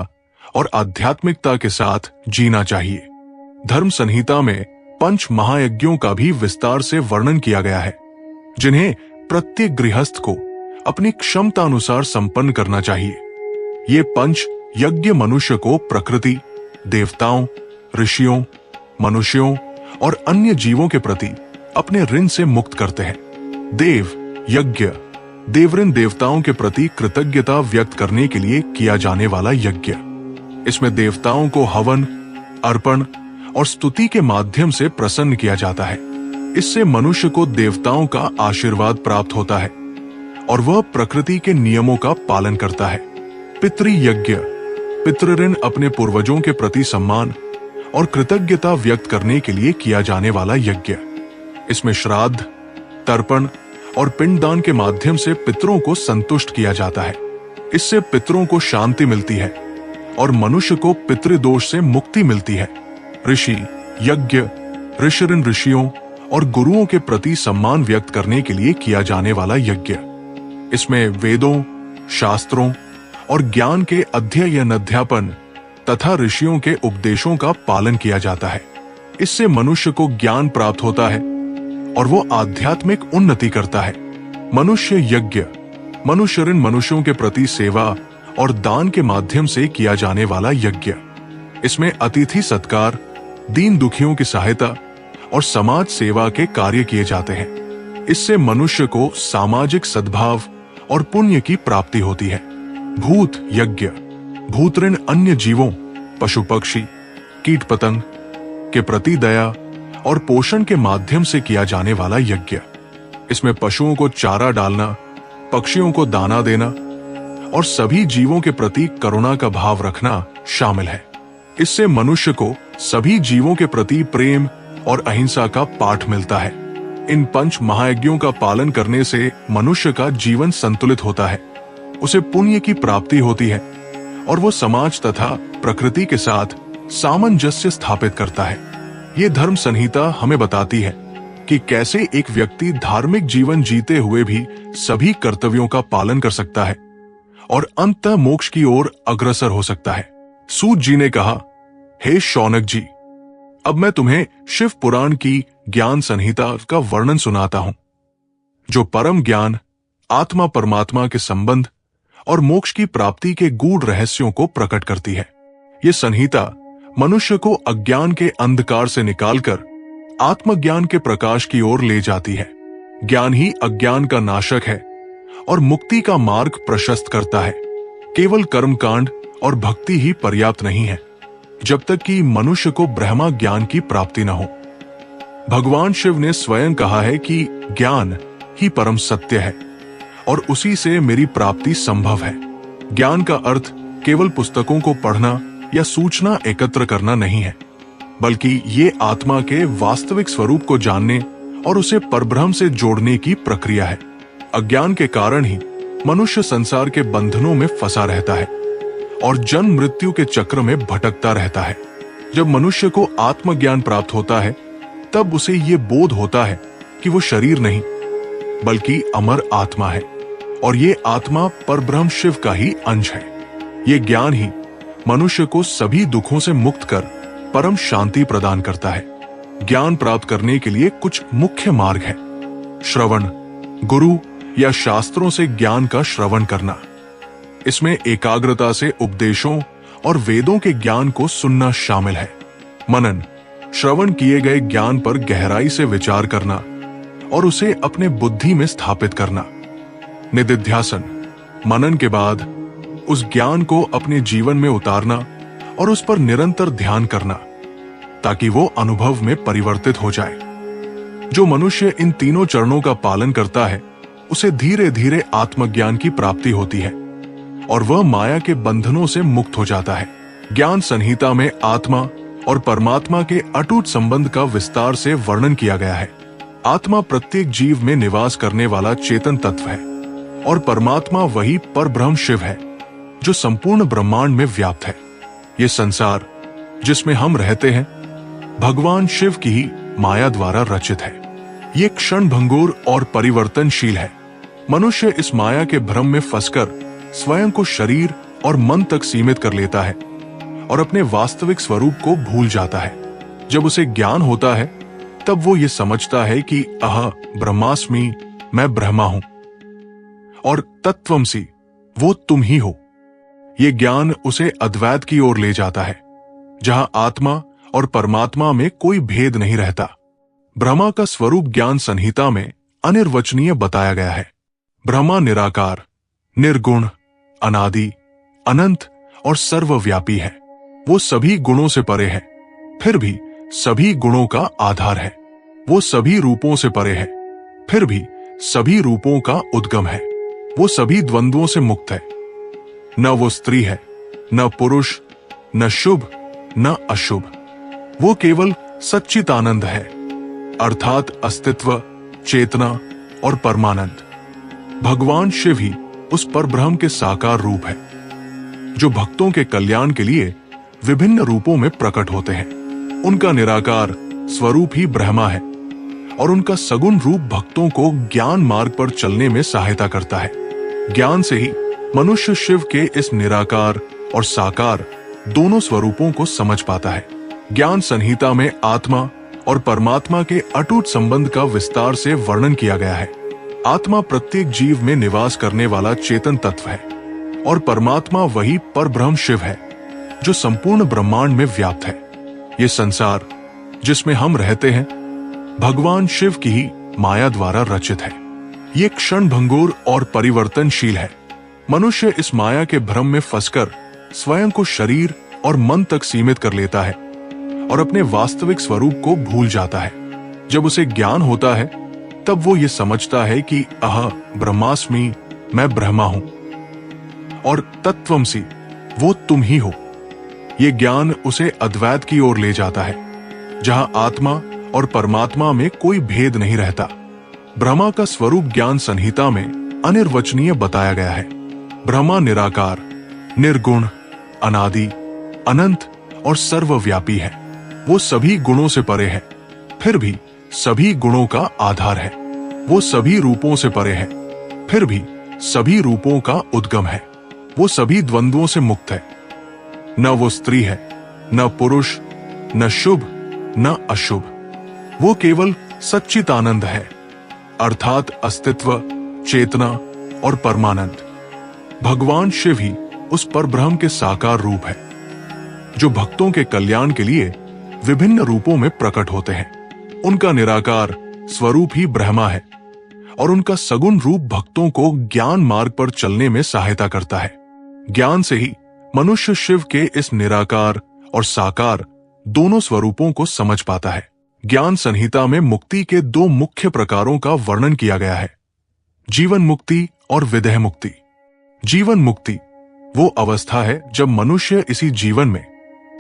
और आध्यात्मिकता के साथ जीना चाहिए। धर्म संहिता में 5 महायज्ञों का भी विस्तार से वर्णन किया गया है, जिन्हें प्रत्येक गृहस्थ को अपनी क्षमता अनुसार संपन्न करना चाहिए। ये 5 यज्ञ मनुष्य को प्रकृति, देवताओं, ऋषियों, मनुष्यों और अन्य जीवों के प्रति अपने ऋण से मुक्त करते हैं। देव यज्ञ, देवऋण देवताओं के प्रति कृतज्ञता व्यक्त करने के लिए किया जाने वाला यज्ञ। इसमें देवताओं को हवन, अर्पण और स्तुति के माध्यम से प्रसन्न किया जाता है। इससे मनुष्य को देवताओं का आशीर्वाद प्राप्त होता है और वह प्रकृति के नियमों का पालन करता है। पितृयज्ञ, पितृऋण अपने पूर्वजों के प्रति सम्मान और कृतज्ञता व्यक्त करने के लिए किया जाने वाला यज्ञ। इसमें श्राद्ध, तर्पण और पिंडदान के माध्यम से पितरों को संतुष्ट किया जाता है। इससे पितरों को शांति मिलती है और मनुष्य को पितृदोष से मुक्ति मिलती है। ऋषि यज्ञ, ऋषिऋण ऋषियों और गुरुओं के प्रति सम्मान व्यक्त करने के लिए किया जाने वाला यज्ञ। इसमें वेदों, शास्त्रों और ज्ञान के अध्ययन अध्यापन तथा ऋषियों के उपदेशों का पालन किया जाता है। इससे मनुष्य को ज्ञान प्राप्त होता है और वो आध्यात्मिक उन्नति करता है। मनुष्य यज्ञ, मनुष्य ऋण मनुष्यों के प्रति सेवा और दान के माध्यम से किया जाने वाला यज्ञ। इसमें अतिथि सत्कार, दीन दुखियों की सहायता और समाज सेवा के कार्य किए जाते हैं। इससे मनुष्य को सामाजिक सद्भाव और पुण्य की प्राप्ति होती है। भूत यज्ञ, भूत ऋण अन्य जीवों, पशु पक्षी, कीट पतंग के प्रति दया और पोषण के माध्यम से किया जाने वाला यज्ञ। इसमें पशुओं को चारा डालना, पक्षियों को दाना देना और सभी जीवों के प्रति करुणा का भाव रखना शामिल है। इससे मनुष्य को सभी जीवों के प्रति प्रेम और अहिंसा का पाठ मिलता है। इन 5 महायज्ञों का पालन करने से मनुष्य का जीवन संतुलित होता है, उसे पुण्य की प्राप्ति होती है और वो समाज तथा प्रकृति के साथ सामंजस्य स्थापित करता है। ये धर्म संहिता हमें बताती है कि कैसे एक व्यक्ति धार्मिक जीवन जीते हुए भी सभी कर्तव्यों का पालन कर सकता है और अंततः मोक्ष की ओर अग्रसर हो सकता है। सूत जी ने कहा, हे शौनक जी, अब मैं तुम्हें शिव पुराण की ज्ञान संहिता का वर्णन सुनाता हूं, जो परम ज्ञान, आत्मा परमात्मा के संबंध और मोक्ष की प्राप्ति के गूढ़ रहस्यों को प्रकट करती है। ये संहिता मनुष्य को अज्ञान के अंधकार से निकालकर आत्मज्ञान के प्रकाश की ओर ले जाती है। ज्ञान ही अज्ञान का नाशक है और मुक्ति का मार्ग प्रशस्त करता है। केवल कर्मकांड और भक्ति ही पर्याप्त नहीं है जब तक कि मनुष्य को ब्रह्मा ज्ञान की प्राप्ति न हो। भगवान शिव ने स्वयं कहा है कि ज्ञान ही परम सत्य है और उसी से मेरी प्राप्ति संभव है। ज्ञान का अर्थ केवल पुस्तकों को पढ़ना या सूचना एकत्र करना नहीं है, बल्कि ये आत्मा के वास्तविक स्वरूप को जानने और उसे परब्रह्म से जोड़ने की प्रक्रिया है। अज्ञान के कारण ही मनुष्य संसार के बंधनों में फंसा रहता है और जन्म मृत्यु के चक्र में भटकता रहता है। जब मनुष्य को आत्मज्ञान प्राप्त होता है तब उसे ये बोध होता है कि वो शरीर नहीं बल्कि अमर आत्मा है और ये आत्मा परब्रह्म शिव का ही अंश है। ये ज्ञान ही मनुष्य को सभी दुखों से मुक्त कर परम शांति प्रदान करता है। ज्ञान प्राप्त करने के लिए कुछ मुख्य मार्ग है। श्रवण, गुरु या शास्त्रों से ज्ञान का श्रवण करना। इसमें एकाग्रता से उपदेशों और वेदों के ज्ञान को सुनना शामिल है। मनन, श्रवण किए गए ज्ञान पर गहराई से विचार करना और उसे अपने बुद्धि में स्थापित करना। निदिध्यासन, मनन के बाद उस ज्ञान को अपने जीवन में उतारना और उस पर निरंतर ध्यान करना ताकि वो अनुभव में परिवर्तित हो जाए। जो मनुष्य इन तीनों चरणों का पालन करता है उसे धीरे धीरे आत्मज्ञान की प्राप्ति होती है और वह माया के बंधनों से मुक्त हो जाता है। ज्ञान संहिता में आत्मा और परमात्मा के अटूट संबंध का विस्तार से वर्णन किया गया है। आत्मा प्रत्येक जीव में निवास करने वाला चेतन तत्व है और परमात्मा वही परब्रह्म शिव है जो संपूर्ण ब्रह्मांड में व्याप्त है। ये संसार जिसमें हम रहते हैं भगवान शिव की ही माया द्वारा रचित है। ये क्षणभंगुर और परिवर्तनशील है। मनुष्य इस माया के भ्रम में फंसकर स्वयं को शरीर और मन तक सीमित कर लेता है और अपने वास्तविक स्वरूप को भूल जाता है। जब उसे ज्ञान होता है तब वो ये समझता है कि अह ब्रह्मास्मि, मैं ब्रह्मा हूं और तत्वमसि, वो तुम ही हो। ये ज्ञान उसे अद्वैत की ओर ले जाता है जहां आत्मा और परमात्मा में कोई भेद नहीं रहता। ब्रह्मा का स्वरूप ज्ञान संहिता में अनिर्वचनीय बताया गया है। ब्रह्मा निराकार, निर्गुण, अनादि, अनंत और सर्वव्यापी है। वो सभी गुणों से परे है, फिर भी सभी गुणों का आधार है। वो सभी रूपों से परे है, फिर भी सभी रूपों का उद्गम है। वो सभी द्वंद्वों से मुक्त है। न वो स्त्री है, न पुरुष, न शुभ, न अशुभ। वो केवल सच्चिदानंद है, अर्थात अस्तित्व, चेतना और परमानंद। भगवान शिव ही उस परब्रह्म के साकार रूप है जो भक्तों के कल्याण के लिए विभिन्न रूपों में प्रकट होते हैं। उनका निराकार स्वरूप ही ब्रह्मा है और उनका सगुण रूप भक्तों को ज्ञान मार्ग पर चलने में सहायता करता है। ज्ञान से ही मनुष्य शिव के इस निराकार और साकार दोनों स्वरूपों को समझ पाता है। ज्ञान संहिता में आत्मा और परमात्मा के अटूट संबंध का विस्तार से वर्णन किया गया है। आत्मा प्रत्येक जीव में निवास करने वाला चेतन तत्व है और परमात्मा वही परब्रह्म शिव है जो संपूर्ण ब्रह्मांड में व्याप्त है। ये संसार जिसमें हम रहते हैं भगवान शिव की ही माया द्वारा रचित है। ये क्षणभंगुर और परिवर्तनशील है। मनुष्य इस माया के भ्रम में फंसकर स्वयं को शरीर और मन तक सीमित कर लेता है और अपने वास्तविक स्वरूप को भूल जाता है। जब उसे ज्ञान होता है तब वो ये समझता है कि अह ब्रह्मास्मि, मैं ब्रह्मा हूं और तत्वमसि, वो तुम ही हो। ये ज्ञान उसे अद्वैत की ओर ले जाता है जहां आत्मा और परमात्मा में कोई भेद नहीं रहता। ब्रह्मा का स्वरूप ज्ञान संहिता में अनिर्वचनीय बताया गया है। ब्रह्मा निराकार, निर्गुण, अनादि, अनंत और सर्वव्यापी है। वो सभी गुणों से परे है, फिर भी सभी गुणों का आधार है। वो सभी रूपों से परे है, फिर भी सभी रूपों का उद्गम है। वो सभी द्वंद्वों से मुक्त है। न वो स्त्री है, न पुरुष, न शुभ, न अशुभ। वो केवल सच्चिदानंद है, अर्थात अस्तित्व, चेतना और परमानंद। भगवान शिव ही उस परब्रह्म के साकार रूप है जो भक्तों के कल्याण के लिए विभिन्न रूपों में प्रकट होते हैं। उनका निराकार स्वरूप ही ब्रह्मा है और उनका सगुण रूप भक्तों को ज्ञान मार्ग पर चलने में सहायता करता है। ज्ञान से ही मनुष्य शिव के इस निराकार और साकार दोनों स्वरूपों को समझ पाता है। ज्ञान संहिता में मुक्ति के दो मुख्य प्रकारों का वर्णन किया गया है, जीवन मुक्ति और विदेह मुक्ति। जीवन मुक्ति वो अवस्था है जब मनुष्य इसी जीवन में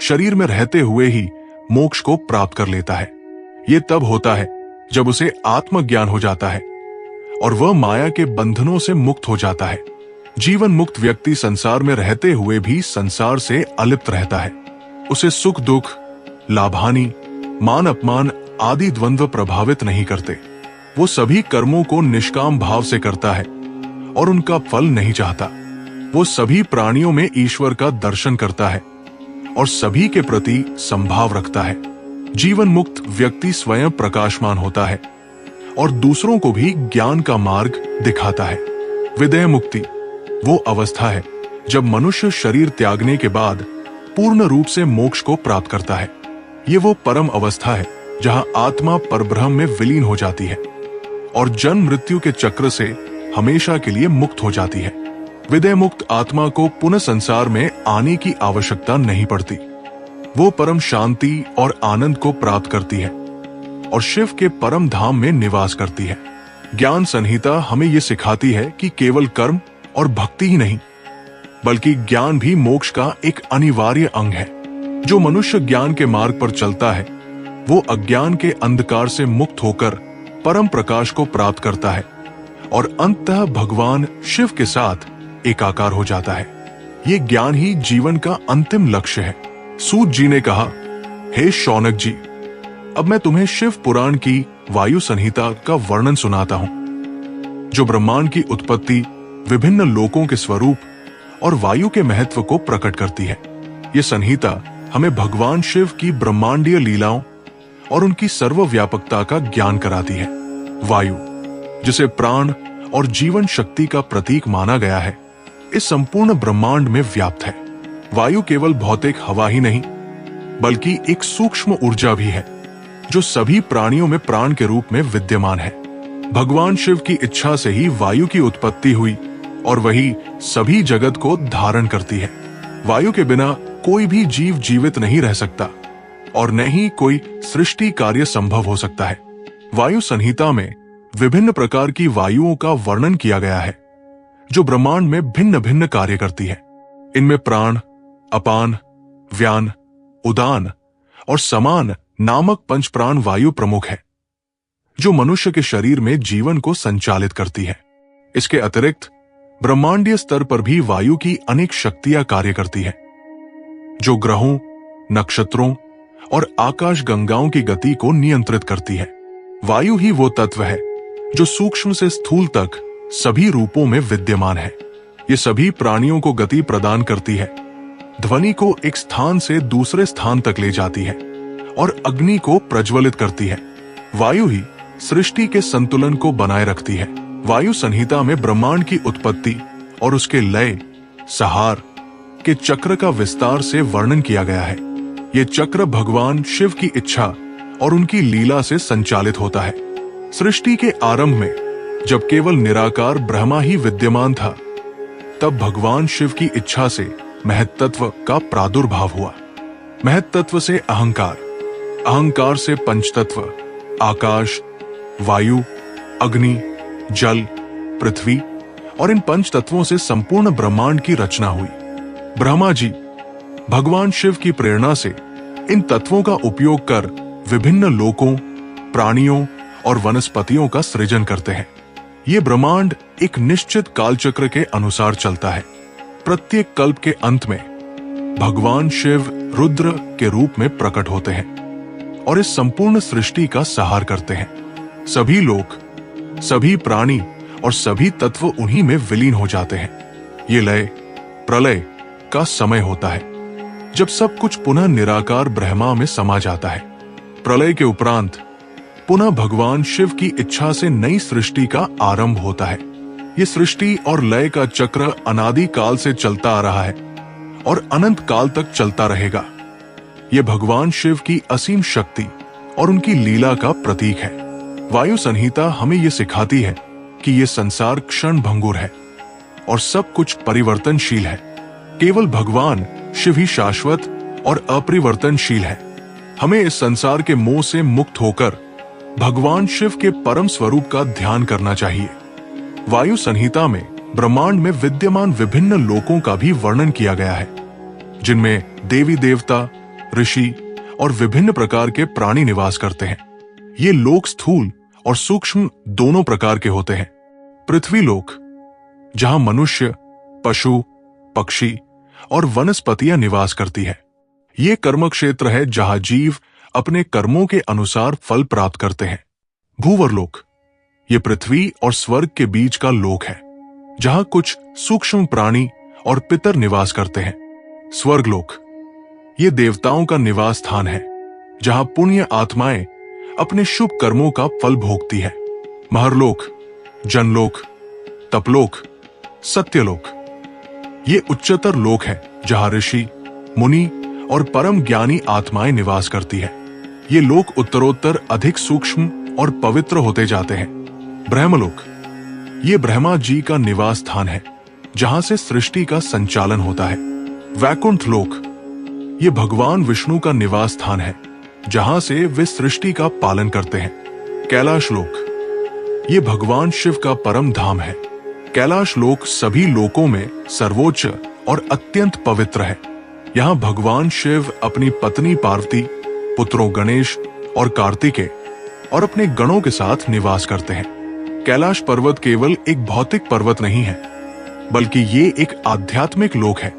शरीर में रहते हुए ही मोक्ष को प्राप्त कर लेता है। ये तब होता है जब उसे आत्मज्ञान हो जाता है और वह माया के बंधनों से मुक्त हो जाता है। जीवन मुक्त व्यक्ति संसार में रहते हुए भी संसार से अलिप्त रहता है। उसे सुख दुख, लाभानी, मान अपमान आदि द्वंद्व प्रभावित नहीं करते। वो सभी कर्मों को निष्काम भाव से करता है और उनका फल नहीं चाहता। वो सभी प्राणियों में ईश्वर का दर्शन करता है और सभी के प्रति संभाव रखता है। जीवन मुक्त व्यक्ति स्वयं प्रकाशमान होता है और दूसरों को भी ज्ञान का मार्ग दिखाता है। विदेह मुक्ति वो अवस्था है जब मनुष्य शरीर त्यागने के बाद पूर्ण रूप से मोक्ष को प्राप्त करता है। ये वो परम अवस्था है जहां आत्मा परब्रह्म में विलीन हो जाती है और जन्म मृत्यु के चक्र से हमेशा के लिए मुक्त हो जाती है। विदेह मुक्त आत्मा को पुनः संसार में आने की आवश्यकता नहीं पड़ती। वो परम शांति और आनंद को प्राप्त करती है और शिव के परम धाम में निवास करती है। ज्ञान संहिता हमें ये सिखाती है कि केवल कर्म और भक्ति ही नहीं बल्कि ज्ञान भी मोक्ष का एक अनिवार्य अंग है। जो मनुष्य ज्ञान के मार्ग पर चलता है वो अज्ञान के अंधकार से मुक्त होकर परम प्रकाश को प्राप्त करता है और अंततः भगवान शिव के साथ एकाकार हो जाता है। ये ज्ञान ही जीवन का अंतिम लक्ष्य है। सूत जी ने कहा, हे शौनक जी, अब मैं तुम्हें शिव पुराण की वायु संहिता का वर्णन सुनाता हूं, जो ब्रह्मांड की उत्पत्ति, विभिन्न लोकों के स्वरूप और वायु के महत्व को प्रकट करती है। ये संहिता हमें भगवान शिव की ब्रह्मांडीय लीलाओं और उनकी सर्वव्यापकता का ज्ञान कराती है। वायु, जिसे प्राण और जीवन शक्ति का प्रतीक माना गया है, इस संपूर्ण ब्रह्मांड में व्याप्त है। वायु केवल भौतिक हवा ही नहीं बल्कि एक सूक्ष्म ऊर्जा भी है जो सभी प्राणियों में प्राण के रूप में विद्यमान है। भगवान शिव की इच्छा से ही वायु की उत्पत्ति हुई और वही सभी जगत को धारण करती है। वायु के बिना कोई भी जीव जीवित नहीं रह सकता और न ही कोई सृष्टि कार्य संभव हो सकता है। वायु संहिता में विभिन्न प्रकार की वायुओं का वर्णन किया गया है जो ब्रह्मांड में भिन्न भिन्न कार्य करती है। इनमें प्राण, अपान, व्यान, उदान और समान नामक पंच प्राण वायु प्रमुख है जो मनुष्य के शरीर में जीवन को संचालित करती है। इसके अतिरिक्त ब्रह्मांडीय स्तर पर भी वायु की अनेक शक्तियां कार्य करती है जो ग्रहों, नक्षत्रों और आकाश गंगाओं की गति को नियंत्रित करती है। वायु ही वो तत्व है जो सूक्ष्म से स्थूल तक सभी रूपों में विद्यमान है। ये सभी प्राणियों को गति प्रदान करती है, ध्वनि को एक स्थान से दूसरे स्थान तक ले जाती है और अग्नि को प्रज्वलित करती है। वायु ही सृष्टि के संतुलन को बनाए रखती है। वायु संहिता में ब्रह्मांड की उत्पत्ति और उसके लय, सहार के चक्र का विस्तार से वर्णन किया गया है। ये चक्र भगवान शिव की इच्छा और उनकी लीला से संचालित होता है। सृष्टि के आरंभ में जब केवल निराकार ब्रह्मा ही विद्यमान था, तब भगवान शिव की इच्छा से महत्तत्व का प्रादुर्भाव हुआ। महत्तत्व से अहंकार, अहंकार से पंचतत्व, आकाश, वायु, अग्नि, जल, पृथ्वी और इन पंच तत्वों से संपूर्ण ब्रह्मांड की रचना हुई। ब्रह्मा जी भगवान शिव की प्रेरणा से इन तत्वों का उपयोग कर विभिन्न लोकों, प्राणियों और वनस्पतियों का सृजन करते हैं। ये ब्रह्मांड एक निश्चित कालचक्र के अनुसार चलता है। प्रत्येक कल्प के अंत में भगवान शिव रुद्र के रूप में प्रकट होते हैं और इस संपूर्ण सृष्टि का सहार करते हैं। सभी लोक, सभी प्राणी और सभी तत्व उन्हीं में विलीन हो जाते हैं। ये लय, प्रलय का समय होता है जब सब कुछ पुनः निराकार ब्रह्मा में समा जाता है। प्रलय के उपरांत पुनः भगवान शिव की इच्छा से नई सृष्टि का आरंभ होता है। ये सृष्टि और लय का चक्र अनादि काल से चलता आ रहा है और अनंत काल तक चलता रहेगा। ये भगवान शिव की असीम शक्ति और उनकी लीला का प्रतीक है। वायु संहिता हमें ये सिखाती है कि ये संसार क्षण भंगुर है और सब कुछ परिवर्तनशील है। केवल भगवान शिव ही शाश्वत और अपरिवर्तनशील है। हमें इस संसार के मोह से मुक्त होकर भगवान शिव के परम स्वरूप का ध्यान करना चाहिए। वायु संहिता में ब्रह्मांड में विद्यमान विभिन्न लोकों का भी वर्णन किया गया है, जिनमें देवी देवता, ऋषि और विभिन्न प्रकार के प्राणी निवास करते हैं। ये लोक स्थूल और सूक्ष्म दोनों प्रकार के होते हैं। पृथ्वी लोक, जहां मनुष्य, पशु, पक्षी और वनस्पतियां निवास करती है। ये कर्म क्षेत्र है जहां जीव अपने कर्मों के अनुसार फल प्राप्त करते हैं। भूवरलोक, ये पृथ्वी और स्वर्ग के बीच का लोक है, जहां कुछ सूक्ष्म प्राणी और पितर निवास करते हैं। स्वर्गलोक, ये देवताओं का निवास स्थान है, जहां पुण्य आत्माएं अपने शुभ कर्मों का फल भोगती है। महरलोक, जनलोक, तपलोक, सत्यलोक, ये उच्चतर लोक है जहां ऋषि, मुनि और परम ज्ञानी आत्माएं निवास करती है। ये लोक उत्तरोत्तर अधिक सूक्ष्म और पवित्र होते जाते हैं। ब्रह्मलोक, ये ब्रह्मा जी का निवास स्थान है, जहां से सृष्टि का संचालन होता है। वैकुंठ लोक, ये भगवान विष्णु का निवास स्थान है, जहां से वे सृष्टि का पालन करते हैं। कैलाश लोक, ये भगवान शिव का परम धाम है। कैलाश लोक सभी लोकों में सर्वोच्च और अत्यंत पवित्र है। यहाँ भगवान शिव अपनी पत्नी पार्वती, पुत्रों गणेश और कार्तिकेय और अपने गणों के साथ निवास करते हैं। कैलाश पर्वत केवल एक भौतिक पर्वत नहीं है, बल्कि ये एक आध्यात्मिक लोक है,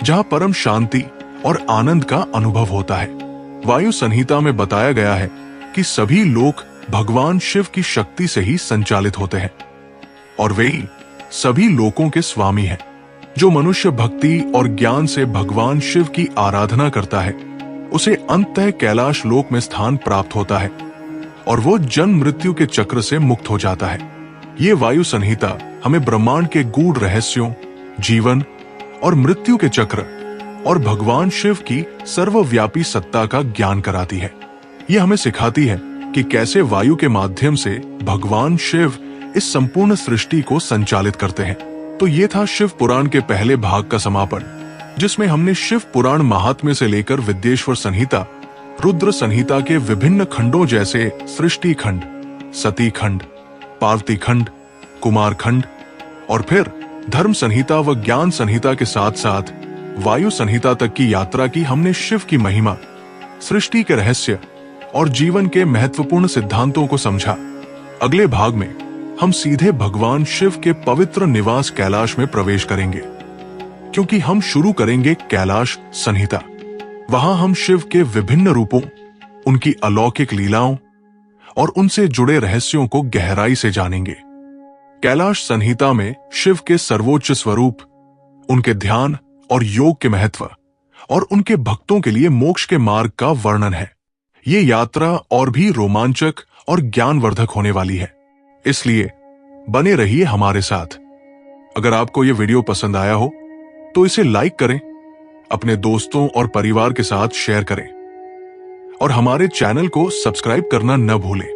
जहाँ परम शांति और आनंद का अनुभव होता है। वायु संहिता में बताया गया है कि सभी लोक भगवान शिव की शक्ति से ही संचालित होते हैं और वे ही सभी लोकों के स्वामी हैं। जो मनुष्य भक्ति और ज्ञान से भगवान शिव की आराधना करता है, उसे अंततः कैलाश लोक में स्थान प्राप्त होता है और वो जन्म मृत्यु के चक्र से मुक्त हो जाता है। ये वायु संहिता हमें ब्रह्मांड के गूढ़ रहस्यों, जीवन और मृत्यु के चक्र और भगवान शिव की सर्वव्यापी सत्ता का ज्ञान कराती है। ये हमें सिखाती है कि कैसे वायु के माध्यम से भगवान शिव इस संपूर्ण सृष्टि को संचालित करते हैं। तो ये था शिव पुराण के पहले भाग का समापन, जिसमें हमने शिव पुराण महात्म्य से लेकर विद्येश्वर संहिता, रुद्र संहिता के विभिन्न खंडों जैसे सृष्टि खंड, सती खंड, पार्वती खंड, कुमार खंड और फिर धर्म संहिता व ज्ञान संहिता के साथ साथ वायु संहिता तक की यात्रा की हमने शिव की महिमा, सृष्टि के रहस्य और जीवन के महत्वपूर्ण सिद्धांतों को समझा। अगले भाग में हम सीधे भगवान शिव के पवित्र निवास कैलाश में प्रवेश करेंगे, क्योंकि हम शुरू करेंगे कैलाश संहिता। वहां हम शिव के विभिन्न रूपों, उनकी अलौकिक लीलाओं और उनसे जुड़े रहस्यों को गहराई से जानेंगे। कैलाश संहिता में शिव के सर्वोच्च स्वरूप, उनके ध्यान और योग के महत्व और उनके भक्तों के लिए मोक्ष के मार्ग का वर्णन है। ये यात्रा और भी रोमांचक और ज्ञानवर्धक होने वाली है, इसलिए बने रहिए हमारे साथ। अगर आपको ये वीडियो पसंद आया हो तो इसे लाइक करें, अपने दोस्तों और परिवार के साथ शेयर करें और हमारे चैनल को सब्सक्राइब करना न भूलें,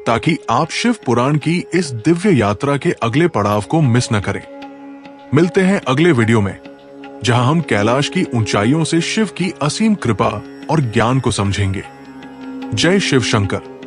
ताकि आप शिव पुराण की इस दिव्य यात्रा के अगले पड़ाव को मिस न करें। मिलते हैं अगले वीडियो में, जहां हम कैलाश की ऊंचाइयों से शिव की असीम कृपा और ज्ञान को समझेंगे। जय शिव शंकर।